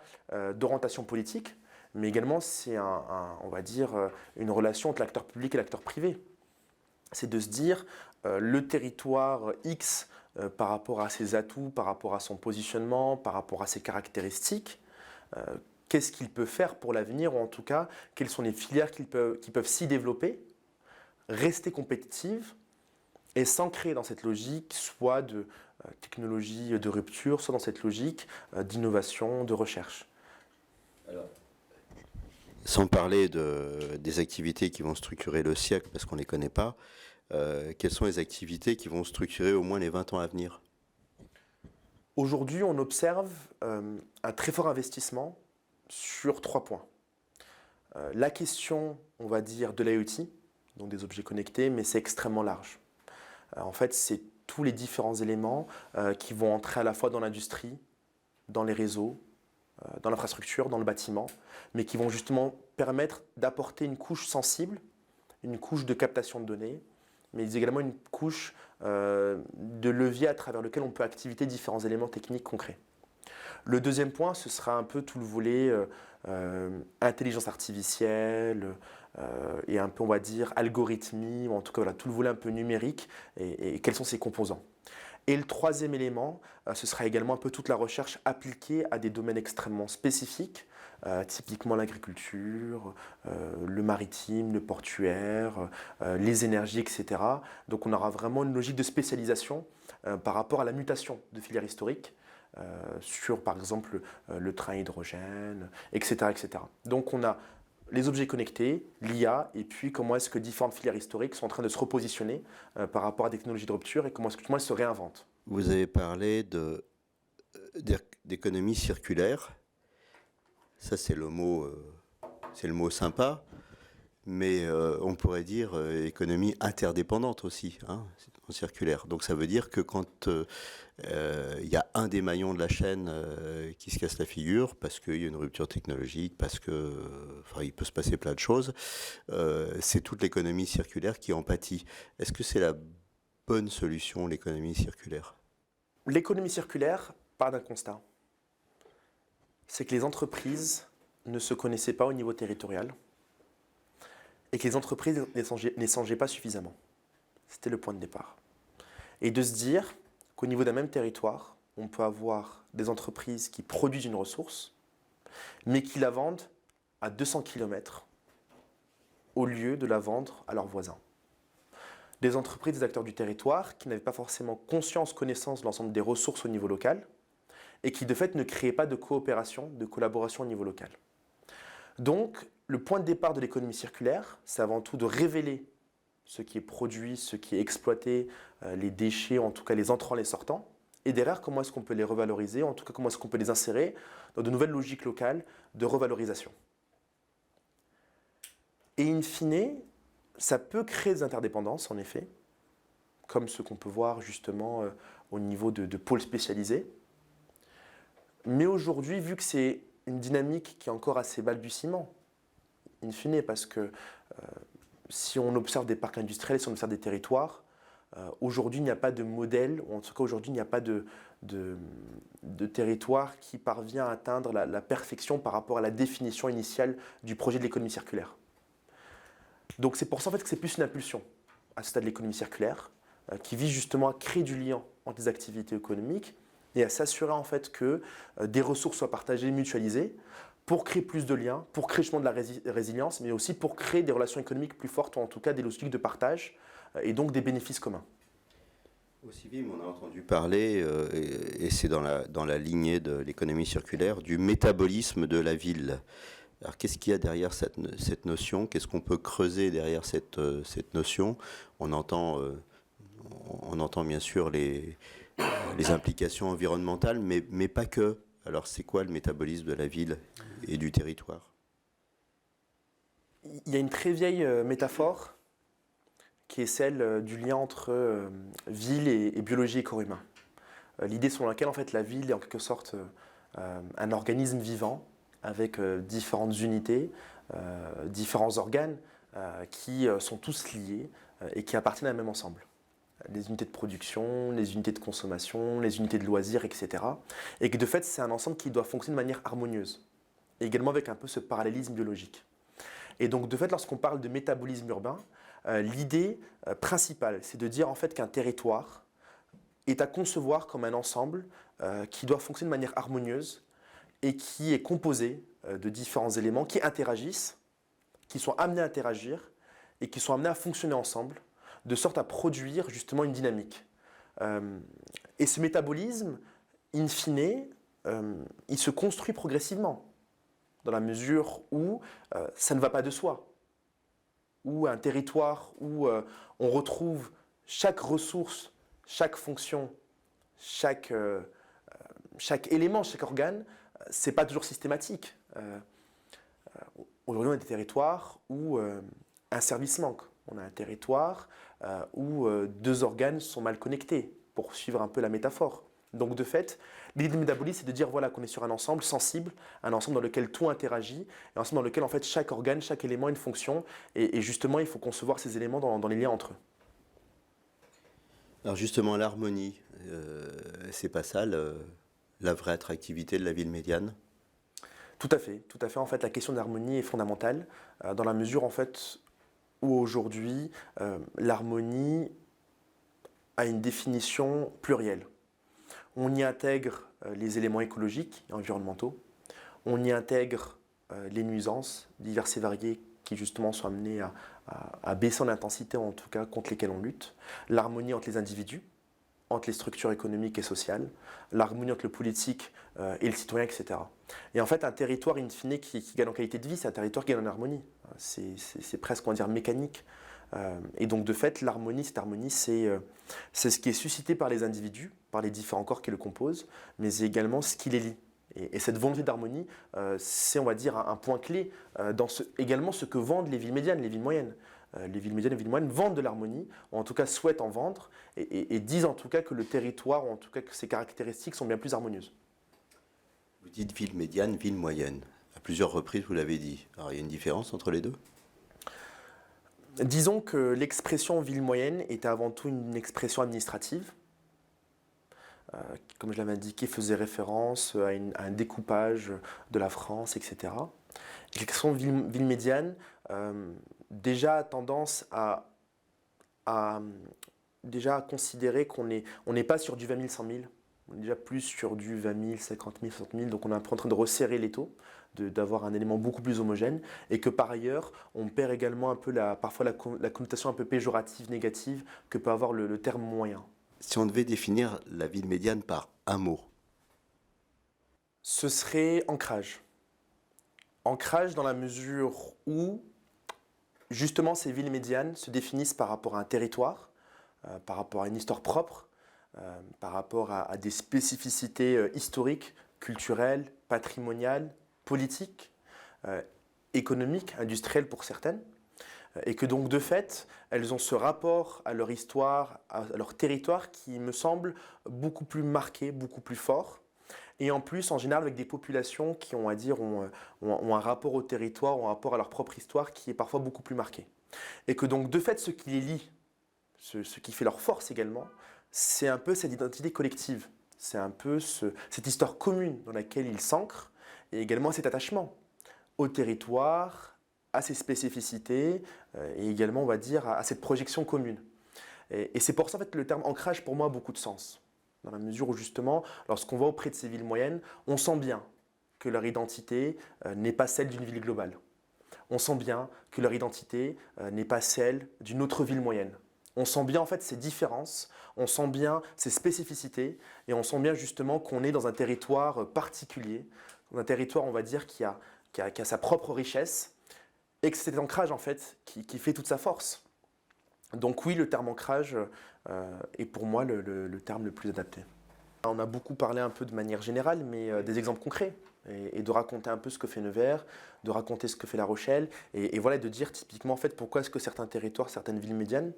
d'orientation politique, mais également, c'est on va dire, une relation entre l'acteur public et l'acteur privé. C'est de se dire, le territoire X, par rapport à ses atouts, par rapport à son positionnement, par rapport à ses caractéristiques, qu'est-ce qu'il peut faire pour l'avenir, ou en tout cas, quelles sont les filières qui peuvent s'y développer, rester compétitives, et s'ancrer dans cette logique, soit de technologie de rupture, soit dans cette logique d'innovation, de recherche.
Sans parler des activités qui vont structurer le siècle, parce qu'on ne les connaît pas, quelles sont les activités qui vont structurer au moins les 20 ans à venir?
Aujourd'hui, on observe un très fort investissement sur trois points. La question, on va dire, de l'IoT, donc des objets connectés, mais c'est extrêmement large. En fait, c'est tous les différents éléments qui vont entrer à la fois dans l'industrie, dans les réseaux, dans l'infrastructure, dans le bâtiment, mais qui vont justement permettre d'apporter une couche sensible, une couche de captation de données, mais également une couche de levier à travers lequel on peut activer différents éléments techniques concrets. Le deuxième point, ce sera un peu tout le volet intelligence artificielle et un peu, on va dire, algorithmie, ou en tout cas voilà, tout le volet un peu numérique et quels sont ses composants. Et le troisième élément, ce sera également un peu toute la recherche appliquée à des domaines extrêmement spécifiques, typiquement l'agriculture, le maritime, le portuaire, les énergies, etc. Donc on aura vraiment une logique de spécialisation par rapport à la mutation de filières historiques sur par exemple le train hydrogène, etc., etc. Donc on a les objets connectés, l'IA, et puis comment est-ce que différentes filières historiques sont en train de se repositionner par rapport à des technologies de rupture et comment est-ce que elles se réinventent.
Vous avez parlé d'économie circulaire. Ça, c'est le mot sympa, mais on pourrait dire économie interdépendante aussi, hein, en circulaire. Donc ça veut dire que quand il y a un des maillons de la chaîne qui se casse la figure, parce qu'il y a une rupture technologique, parce que, il peut se passer plein de choses, c'est toute l'économie circulaire qui en pâtit. Est-ce que c'est la bonne solution, l'économie circulaire?
L'économie circulaire part d'un constat. C'est que les entreprises ne se connaissaient pas au niveau territorial et que les entreprises n'échangeaient pas suffisamment. C'était le point de départ. Et de se dire qu'au niveau d'un même territoire, on peut avoir des entreprises qui produisent une ressource, mais qui la vendent à 200 km au lieu de la vendre à leurs voisins. Des entreprises, des acteurs du territoire qui n'avaient pas forcément conscience, connaissance de l'ensemble des ressources au niveau local et qui de fait ne créaient pas de coopération, de collaboration au niveau local. Donc, le point de départ de l'économie circulaire, c'est avant tout de révéler ce qui est produit, ce qui est exploité, les déchets, en tout cas les entrants, les sortants. Et derrière, comment est-ce qu'on peut les revaloriser, en tout cas comment est-ce qu'on peut les insérer dans de nouvelles logiques locales de revalorisation. Et in fine, ça peut créer des interdépendances, en effet, comme ce qu'on peut voir justement au niveau de pôles spécialisés. Mais aujourd'hui, vu que c'est une dynamique qui est encore assez balbutiement, in fine, parce que si on observe des parcs industriels, si on observe des territoires, aujourd'hui, il n'y a pas de modèle, ou en tout cas aujourd'hui, il n'y a pas de territoire qui parvient à atteindre la perfection par rapport à la définition initiale du projet de l'économie circulaire. Donc c'est pour ça en fait, que c'est plus une impulsion à ce stade de l'économie circulaire, qui vise justement à créer du lien entre les activités économiques et à s'assurer en fait que des ressources soient partagées, mutualisées, pour créer plus de liens, pour créer justement de la résilience, mais aussi pour créer des relations économiques plus fortes, ou en tout cas des logiques de partage, et donc des bénéfices communs.
Au Civim, on a entendu parler, et c'est dans la lignée de l'économie circulaire, du métabolisme de la ville. Alors qu'est-ce qu'il y a derrière cette notion? Qu'est-ce qu'on peut creuser derrière cette notion? On entend bien sûr les implications environnementales, mais pas que. Alors c'est quoi le métabolisme de la ville et du territoire?
Il y a une très vieille métaphore qui est celle du lien entre ville et biologie et corps humain. L'idée selon laquelle en fait, la ville est en quelque sorte un organisme vivant avec différentes unités, différents organes qui sont tous liés et qui appartiennent à un même ensemble. Les unités de production, les unités de consommation, les unités de loisirs, etc. Et que de fait, c'est un ensemble qui doit fonctionner de manière harmonieuse, et également avec un peu ce parallélisme biologique. Et donc, de fait, lorsqu'on parle de métabolisme urbain, l'idée principale, c'est de dire en fait qu'un territoire est à concevoir comme un ensemble qui doit fonctionner de manière harmonieuse et qui est composé de différents éléments qui interagissent, qui sont amenés à interagir et qui sont amenés à fonctionner ensemble, de sorte à produire justement une dynamique. Et ce métabolisme, in fine, il se construit progressivement, dans la mesure où ça ne va pas de soi, où un territoire où on retrouve chaque ressource, chaque fonction, chaque élément, chaque organe, c'est pas toujours systématique. Aujourd'hui, on a des territoires où un service manque. On a un territoire où deux organes sont mal connectés, pour suivre un peu la métaphore. Donc de fait, l'idée du métabolisme, c'est de dire voilà, qu'on est sur un ensemble sensible, un ensemble dans lequel tout interagit, et un ensemble dans lequel en fait, chaque organe, chaque élément a une fonction, et justement, il faut concevoir ces éléments dans les liens entre eux.
Alors justement, l'harmonie, c'est pas ça la vraie attractivité de la ville médiane?
Tout à fait. En fait, la question de l'harmonie est fondamentale, dans la mesure en fait, où aujourd'hui, l'harmonie a une définition plurielle. On y intègre les éléments écologiques et environnementaux, on y intègre les nuisances diverses et variées qui justement sont amenées à baisser en intensité, en tout cas contre lesquelles on lutte, l'harmonie entre les individus, entre les structures économiques et sociales, l'harmonie entre le politique et le citoyen, etc. Et en fait, un territoire, in fine, qui gagne en qualité de vie, c'est un territoire qui gagne en harmonie. C'est presque, on va dire, mécanique. Et donc, de fait, cette harmonie, c'est ce qui est suscité par les individus, par les différents corps qui le composent, mais également ce qui les lie. Et cette volonté d'harmonie, c'est, on va dire, un point clé dans également ce que vendent les villes médianes, les villes moyennes. Les villes médianes et les villes moyennes vendent de l'harmonie, ou en tout cas souhaitent en vendre, et disent en tout cas que le territoire, ou en tout cas que ses caractéristiques sont bien plus harmonieuses.
Vous dites ville médiane, ville moyenne. À plusieurs reprises, vous l'avez dit. Alors, il y a une différence entre les deux?
Disons que l'expression ville moyenne était avant tout une expression administrative. Comme je l'avais indiqué, faisait référence à un découpage de la France, etc. L'expression ville médiane déjà a tendance à considérer qu'on n'est pas sur du 20 000, 100 000, on est déjà plus sur du 20 000, 50 000, 60 000, donc on est un peu en train de resserrer les taux, d'avoir un élément beaucoup plus homogène, et que par ailleurs, on perd également un peu parfois la connotation un peu péjorative, négative, que peut avoir le terme moyen.
Si on devait définir la ville médiane par un mot?
Ce serait ancrage. Ancrage dans la mesure où justement, ces villes médianes se définissent par rapport à un territoire, par rapport à une histoire propre, par rapport à des spécificités historiques, culturelles, patrimoniales, politiques, économiques, industrielles pour certaines, et que donc de fait, elles ont ce rapport à leur histoire, à leur territoire qui me semble beaucoup plus marqué, beaucoup plus fort, et en plus, en général, avec des populations qui ont un rapport au territoire, ont un rapport à leur propre histoire qui est parfois beaucoup plus marqué. Et que donc de fait, ce qui les lie, ce qui fait leur force également, c'est un peu cette identité collective, c'est un peu cette histoire commune dans laquelle ils s'ancrent, et également cet attachement au territoire, à ses spécificités, et également, on va dire, à cette projection commune. Et c'est pour ça en fait, que le terme ancrage, pour moi, a beaucoup de sens. Dans la mesure où, justement, lorsqu'on va auprès de ces villes moyennes, on sent bien que leur identité n'est pas celle d'une ville globale. On sent bien que leur identité n'est pas celle d'une autre ville moyenne. On sent bien en fait ces différences, on sent bien ces spécificités, et on sent bien justement qu'on est dans un territoire particulier, dans un territoire, on va dire, qui a sa propre richesse, et que c'est cet ancrage en fait qui fait toute sa force. Donc oui, le terme ancrage est pour moi le terme le plus adapté. On a beaucoup parlé un peu de manière générale, mais des exemples concrets, et de raconter un peu ce que fait Nevers, de raconter ce que fait La Rochelle, et voilà, de dire typiquement en fait pourquoi est-ce que certains territoires, certaines villes médianes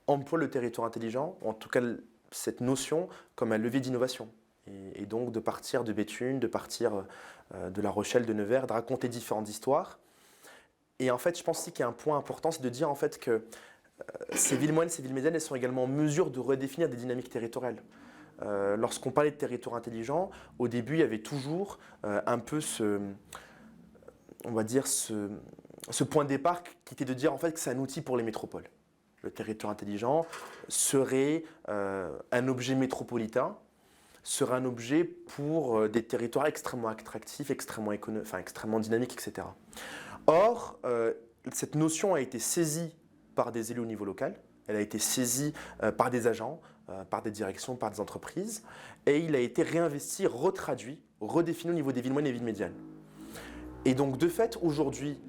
emploient le territoire intelligent, ou en tout cas cette notion comme un levier d'innovation. Et donc de partir de Béthune, de partir de La Rochelle, de Nevers, de raconter différentes histoires. Et en fait, je pense aussi qu'il y a un point important, c'est de dire en fait que ces villes moyennes, ces villes médianes, elles sont également en mesure de redéfinir des dynamiques territoriales. Lorsqu'on parlait de territoire intelligent, au début, il y avait toujours un peu on va dire ce point de départ qui était de dire en fait que c'est un outil pour les métropoles. Le territoire intelligent serait un objet métropolitain, serait un objet pour des territoires extrêmement attractifs, extrêmement dynamiques, etc. Or, cette notion a été saisie par des élus au niveau local, elle a été saisie par des agents, par des directions, par des entreprises, et il a été réinvesti, retraduit, redéfini au niveau des villes moyennes et des villes médianes. Et donc, de fait, aujourd'hui,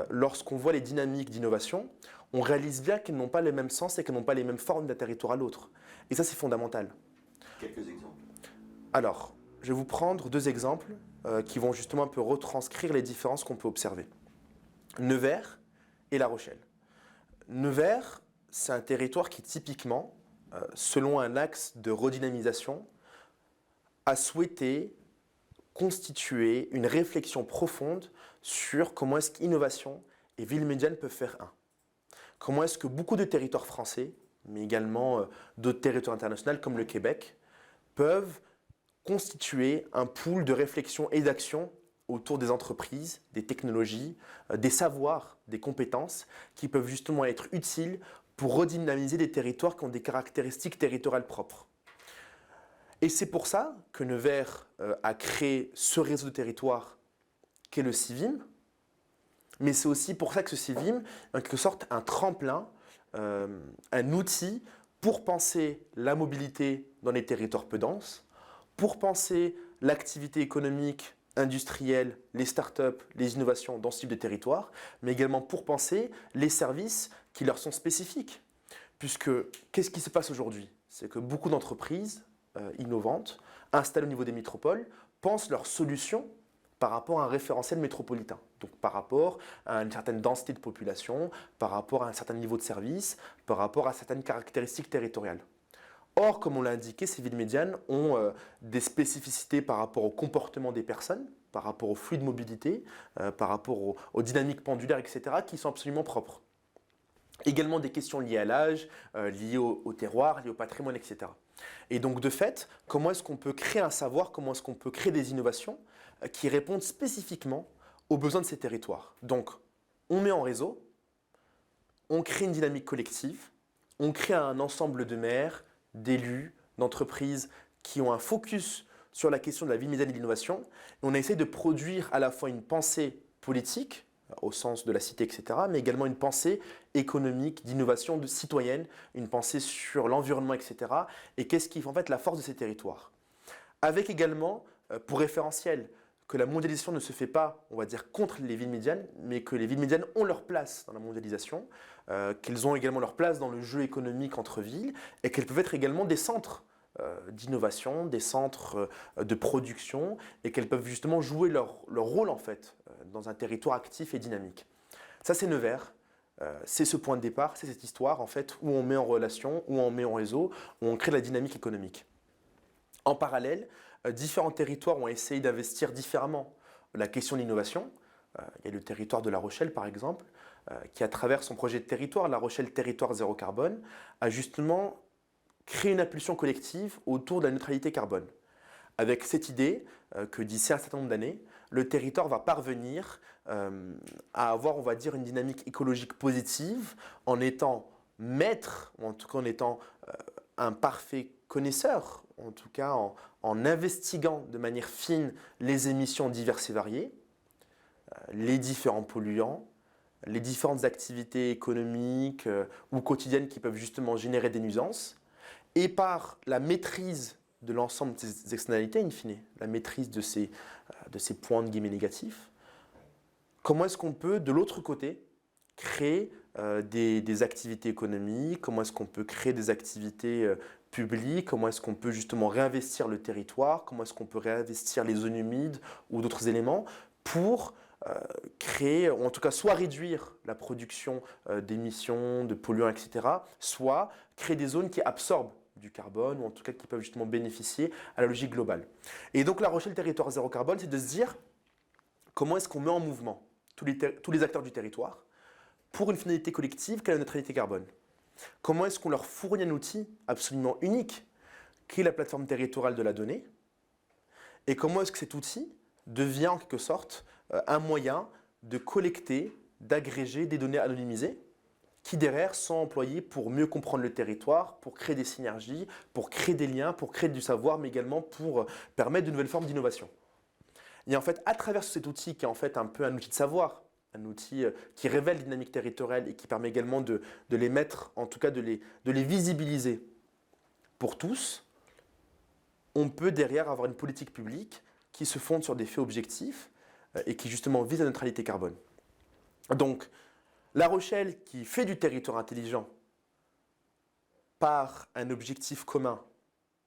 lorsqu'on voit les dynamiques d'innovation, on réalise bien qu'elles n'ont pas le même sens et qu'elles n'ont pas les mêmes formes d'un territoire à l'autre. Et ça, c'est fondamental.
Quelques exemples.
Alors, je vais vous prendre deux exemples qui vont justement un peu retranscrire les différences qu'on peut observer. Nevers et La Rochelle. Nevers, c'est un territoire qui typiquement, selon un axe de redynamisation, a souhaité constituer une réflexion profonde sur comment est-ce qu'innovation et ville médiane peuvent faire un. Comment est-ce que beaucoup de territoires français, mais également d'autres territoires internationaux comme le Québec, peuvent constituer un pool de réflexion et d'action autour des entreprises, des technologies, des savoirs, des compétences qui peuvent justement être utiles pour redynamiser des territoires qui ont des caractéristiques territoriales propres. Et c'est pour ça que Nevers a créé ce réseau de territoires qu'est le CIVIM, mais c'est aussi pour ça que ce CIVIM est en quelque sorte un tremplin, un outil pour penser la mobilité dans les territoires peu denses, pour penser l'activité économique, industrielle, les startups, les innovations dans ce type de territoire, mais également pour penser les services qui leur sont spécifiques. Puisque, qu'est-ce qui se passe aujourd'hui? C'est que beaucoup d'entreprises innovantes, installées au niveau des métropoles, pensent leurs solutions par rapport à un référentiel métropolitain. Donc par rapport à une certaine densité de population, par rapport à un certain niveau de service, par rapport à certaines caractéristiques territoriales. Or, comme on l'a indiqué, ces villes médianes ont des spécificités par rapport au comportement des personnes, par rapport aux flux de mobilité, par rapport aux dynamiques pendulaires, etc., qui sont absolument propres. Également des questions liées à l'âge, liées au terroir, liées au patrimoine, etc. Et donc, de fait, comment est-ce qu'on peut créer un savoir, comment est-ce qu'on peut créer des innovations qui répondent spécifiquement aux besoins de ces territoires. Donc, on met en réseau, on crée une dynamique collective, on crée un ensemble de maires, d'élus, d'entreprises qui ont un focus sur la question de la ville médiane et de l'innovation. On essaie de produire à la fois une pensée politique, au sens de la cité, etc., mais également une pensée économique, d'innovation, de citoyenne, une pensée sur l'environnement, etc. Et qu'est-ce qui fait en fait la force de ces territoires. Avec également, pour référentiel, que la mondialisation ne se fait pas, on va dire, contre les villes médianes, mais que les villes médianes ont leur place dans la mondialisation, qu'elles ont également leur place dans le jeu économique entre villes, et qu'elles peuvent être également des centres d'innovation, des centres de production, et qu'elles peuvent justement jouer leur rôle en fait dans un territoire actif et dynamique. Ça c'est Nevers, c'est ce point de départ, c'est cette histoire en fait où on met en relation, où on met en réseau, où on crée de la dynamique économique. En parallèle, différents territoires ont essayé d'investir différemment la question de l'innovation. Il y a le territoire de La Rochelle par exemple, qui à travers son projet de territoire, La Rochelle Territoire Zéro Carbone, a justement créé une impulsion collective autour de la neutralité carbone. Avec cette idée que d'ici un certain nombre d'années, le territoire va parvenir à avoir, on va dire, une dynamique écologique positive en étant maître, ou en tout cas en étant un parfait connaisseur, en tout cas en investiguant de manière fine les émissions diverses et variées, les différents polluants, les différentes activités économiques ou quotidiennes qui peuvent justement générer des nuisances, et par la maîtrise de l'ensemble de ces externalités, in fine, la maîtrise de ces points de guillemets négatifs, comment est-ce qu'on peut, de l'autre côté, créer des activités économiques, comment est-ce qu'on peut créer des activités publiques, comment est-ce qu'on peut justement réinvestir le territoire, comment est-ce qu'on peut réinvestir les zones humides ou d'autres éléments pour créer, ou en tout cas soit réduire la production d'émissions, de polluants, etc., soit créer des zones qui absorbent du carbone, ou en tout cas qui peuvent justement bénéficier à la logique globale. Et donc La Rochelle Territoire Zéro Carbone, c'est de se dire comment est-ce qu'on met en mouvement tous les acteurs du territoire pour une finalité collective qu'est la neutralité carbone. Comment est-ce qu'on leur fournit un outil absolument unique qui est la plateforme territoriale de la donnée, et comment est-ce que cet outil devient en quelque sorte un moyen de collecter, d'agréger des données anonymisées qui derrière sont employées pour mieux comprendre le territoire, pour créer des synergies, pour créer des liens, pour créer du savoir, mais également pour permettre de nouvelles formes d'innovation. Et en fait, à travers cet outil qui est en fait un peu un outil de savoir, un outil qui révèle la dynamique territoriale et qui permet également de les mettre, en tout cas de les visibiliser pour tous, on peut derrière avoir une politique publique qui se fonde sur des faits objectifs et qui justement vise la neutralité carbone. Donc, La Rochelle qui fait du territoire intelligent par un objectif commun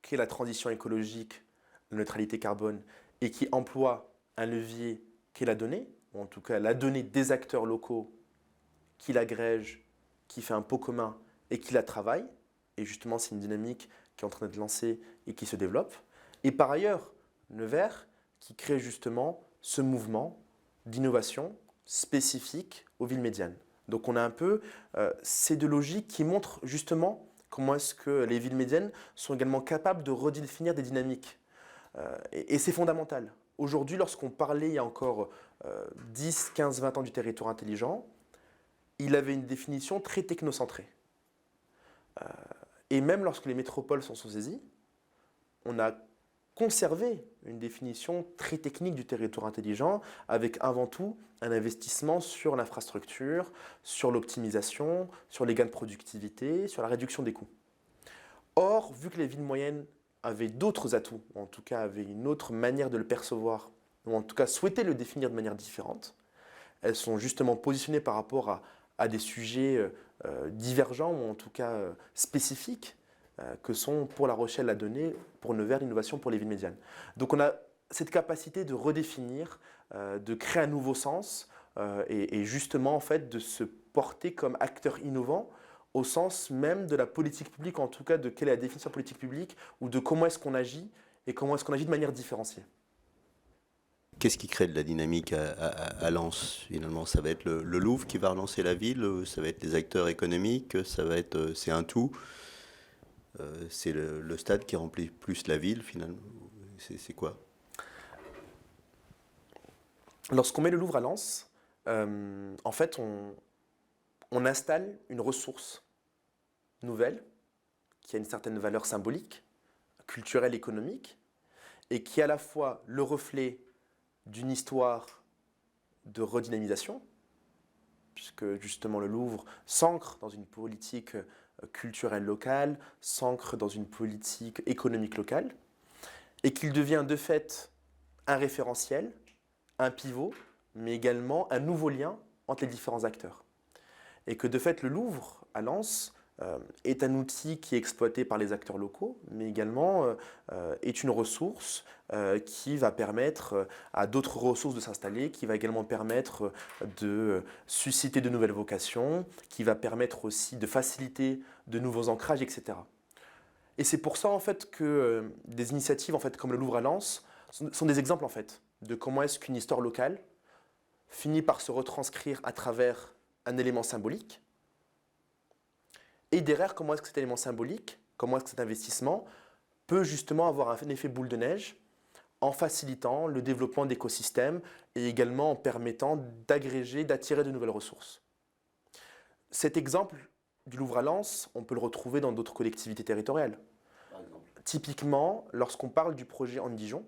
qui est la transition écologique, la neutralité carbone, et qui emploie un levier qui est la donnée, ou en tout cas la donnée des acteurs locaux, qui l'agrège, qui fait un pot commun et qui la travaille. Et justement, c'est une dynamique qui est en train d'être lancée et qui se développe. Et par ailleurs, Nevers qui crée justement ce mouvement d'innovation spécifique aux villes médianes. Donc on a un peu ces deux logiques qui montrent justement comment est-ce que les villes médianes sont également capables de redéfinir des dynamiques. Et c'est fondamental. Aujourd'hui, lorsqu'on parlait il y a encore 10, 15, 20 ans du territoire intelligent, il avait une définition très technocentrée. Et même lorsque les métropoles s'en sont saisies, on a conservé une définition très technique du territoire intelligent avec avant tout un investissement sur l'infrastructure, sur l'optimisation, sur les gains de productivité, sur la réduction des coûts. Or, vu que les villes moyennes avaient d'autres atouts, ou en tout cas avaient une autre manière de le percevoir, ou en tout cas souhaitaient le définir de manière différente, elles sont justement positionnées par rapport à des sujets divergents, ou en tout cas spécifiques, que sont pour La Rochelle la donnée, pour Nevers l'innovation pour les villes médianes. Donc on a cette capacité de redéfinir, de créer un nouveau sens et justement en fait de se porter comme acteur innovant au sens même de la politique publique, en tout cas de quelle est la définition de politique publique ou de comment est-ce qu'on agit et comment est-ce qu'on agit de manière différenciée.
Qu'est-ce qui crée de la dynamique à Lens finalement? Ça va être le Louvre qui va relancer la ville, ça va être les acteurs économiques, c'est un tout. C'est le stade qui remplit plus la ville finalement. C'est quoi?
Lorsqu'on met le Louvre à Lens, en fait on installe une ressource nouvelle qui a une certaine valeur symbolique, culturelle, économique, et qui est à la fois le reflet d'une histoire de redynamisation, puisque justement le Louvre s'ancre dans une politique culturelle locale, s'ancre dans une politique économique locale, et qu'il devient de fait un référentiel un pivot, mais également un nouveau lien entre les différents acteurs. Et que de fait, le Louvre à Lens est un outil qui est exploité par les acteurs locaux, mais également est une ressource qui va permettre à d'autres ressources de s'installer, qui va également permettre de susciter de nouvelles vocations, qui va permettre aussi de faciliter de nouveaux ancrages, etc. Et c'est pour ça en fait que des initiatives en fait, comme le Louvre à Lens sont des exemples en fait, de comment est-ce qu'une histoire locale finit par se retranscrire à travers un élément symbolique. Et derrière, comment est-ce que cet élément symbolique, comment est-ce que cet investissement peut justement avoir un effet boule de neige en facilitant le développement d'écosystèmes et également en permettant d'agréger, d'attirer de nouvelles ressources. Cet exemple du Louvre à Lens, on peut le retrouver dans d'autres collectivités territoriales.
Par exemple.
Typiquement, lorsqu'on parle du projet Anne-Dijon,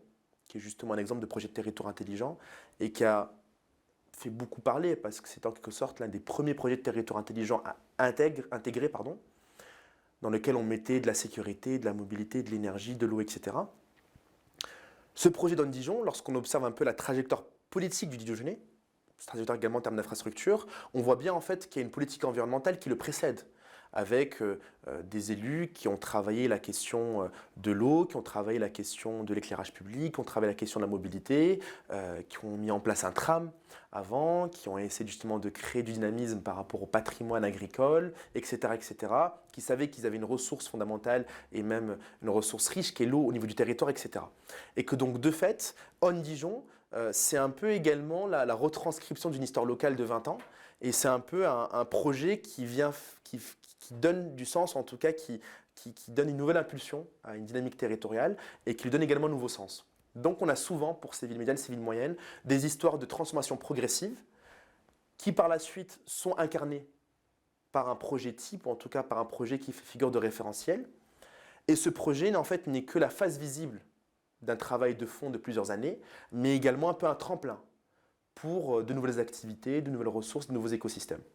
qui est justement un exemple de projet de territoire intelligent et qui a fait beaucoup parler parce que c'est en quelque sorte l'un des premiers projets de territoire intelligent intégrés, dans lequel on mettait de la sécurité, de la mobilité, de l'énergie, de l'eau, etc. Ce projet d'Anne-Dijon, lorsqu'on observe un peu la trajectoire politique du Dijonais, trajectoire également en termes d'infrastructure, on voit bien en fait qu'il y a une politique environnementale qui le précède, avec des élus qui ont travaillé la question de l'eau, qui ont travaillé la question de l'éclairage public, qui ont travaillé la question de la mobilité, qui ont mis en place un tram avant, qui ont essayé justement de créer du dynamisme par rapport au patrimoine agricole, etc., etc., qui savaient qu'ils avaient une ressource fondamentale et même une ressource riche qui est l'eau au niveau du territoire, etc. Et que donc de fait, Anne-Dijon, c'est un peu également la retranscription d'une histoire locale de 20 ans, et c'est un peu un projet qui donne du sens, en tout cas qui donne une nouvelle impulsion à une dynamique territoriale et qui lui donne également un nouveau sens. Donc on a souvent, pour ces villes médianes, ces villes moyennes, des histoires de transformation progressive qui par la suite sont incarnées par un projet type, ou en tout cas par un projet qui fait figure de référentiel. Et ce projet, en fait, n'est que la face visible d'un travail de fond de plusieurs années, mais également un peu un tremplin pour de nouvelles activités, de nouvelles ressources, de nouveaux écosystèmes.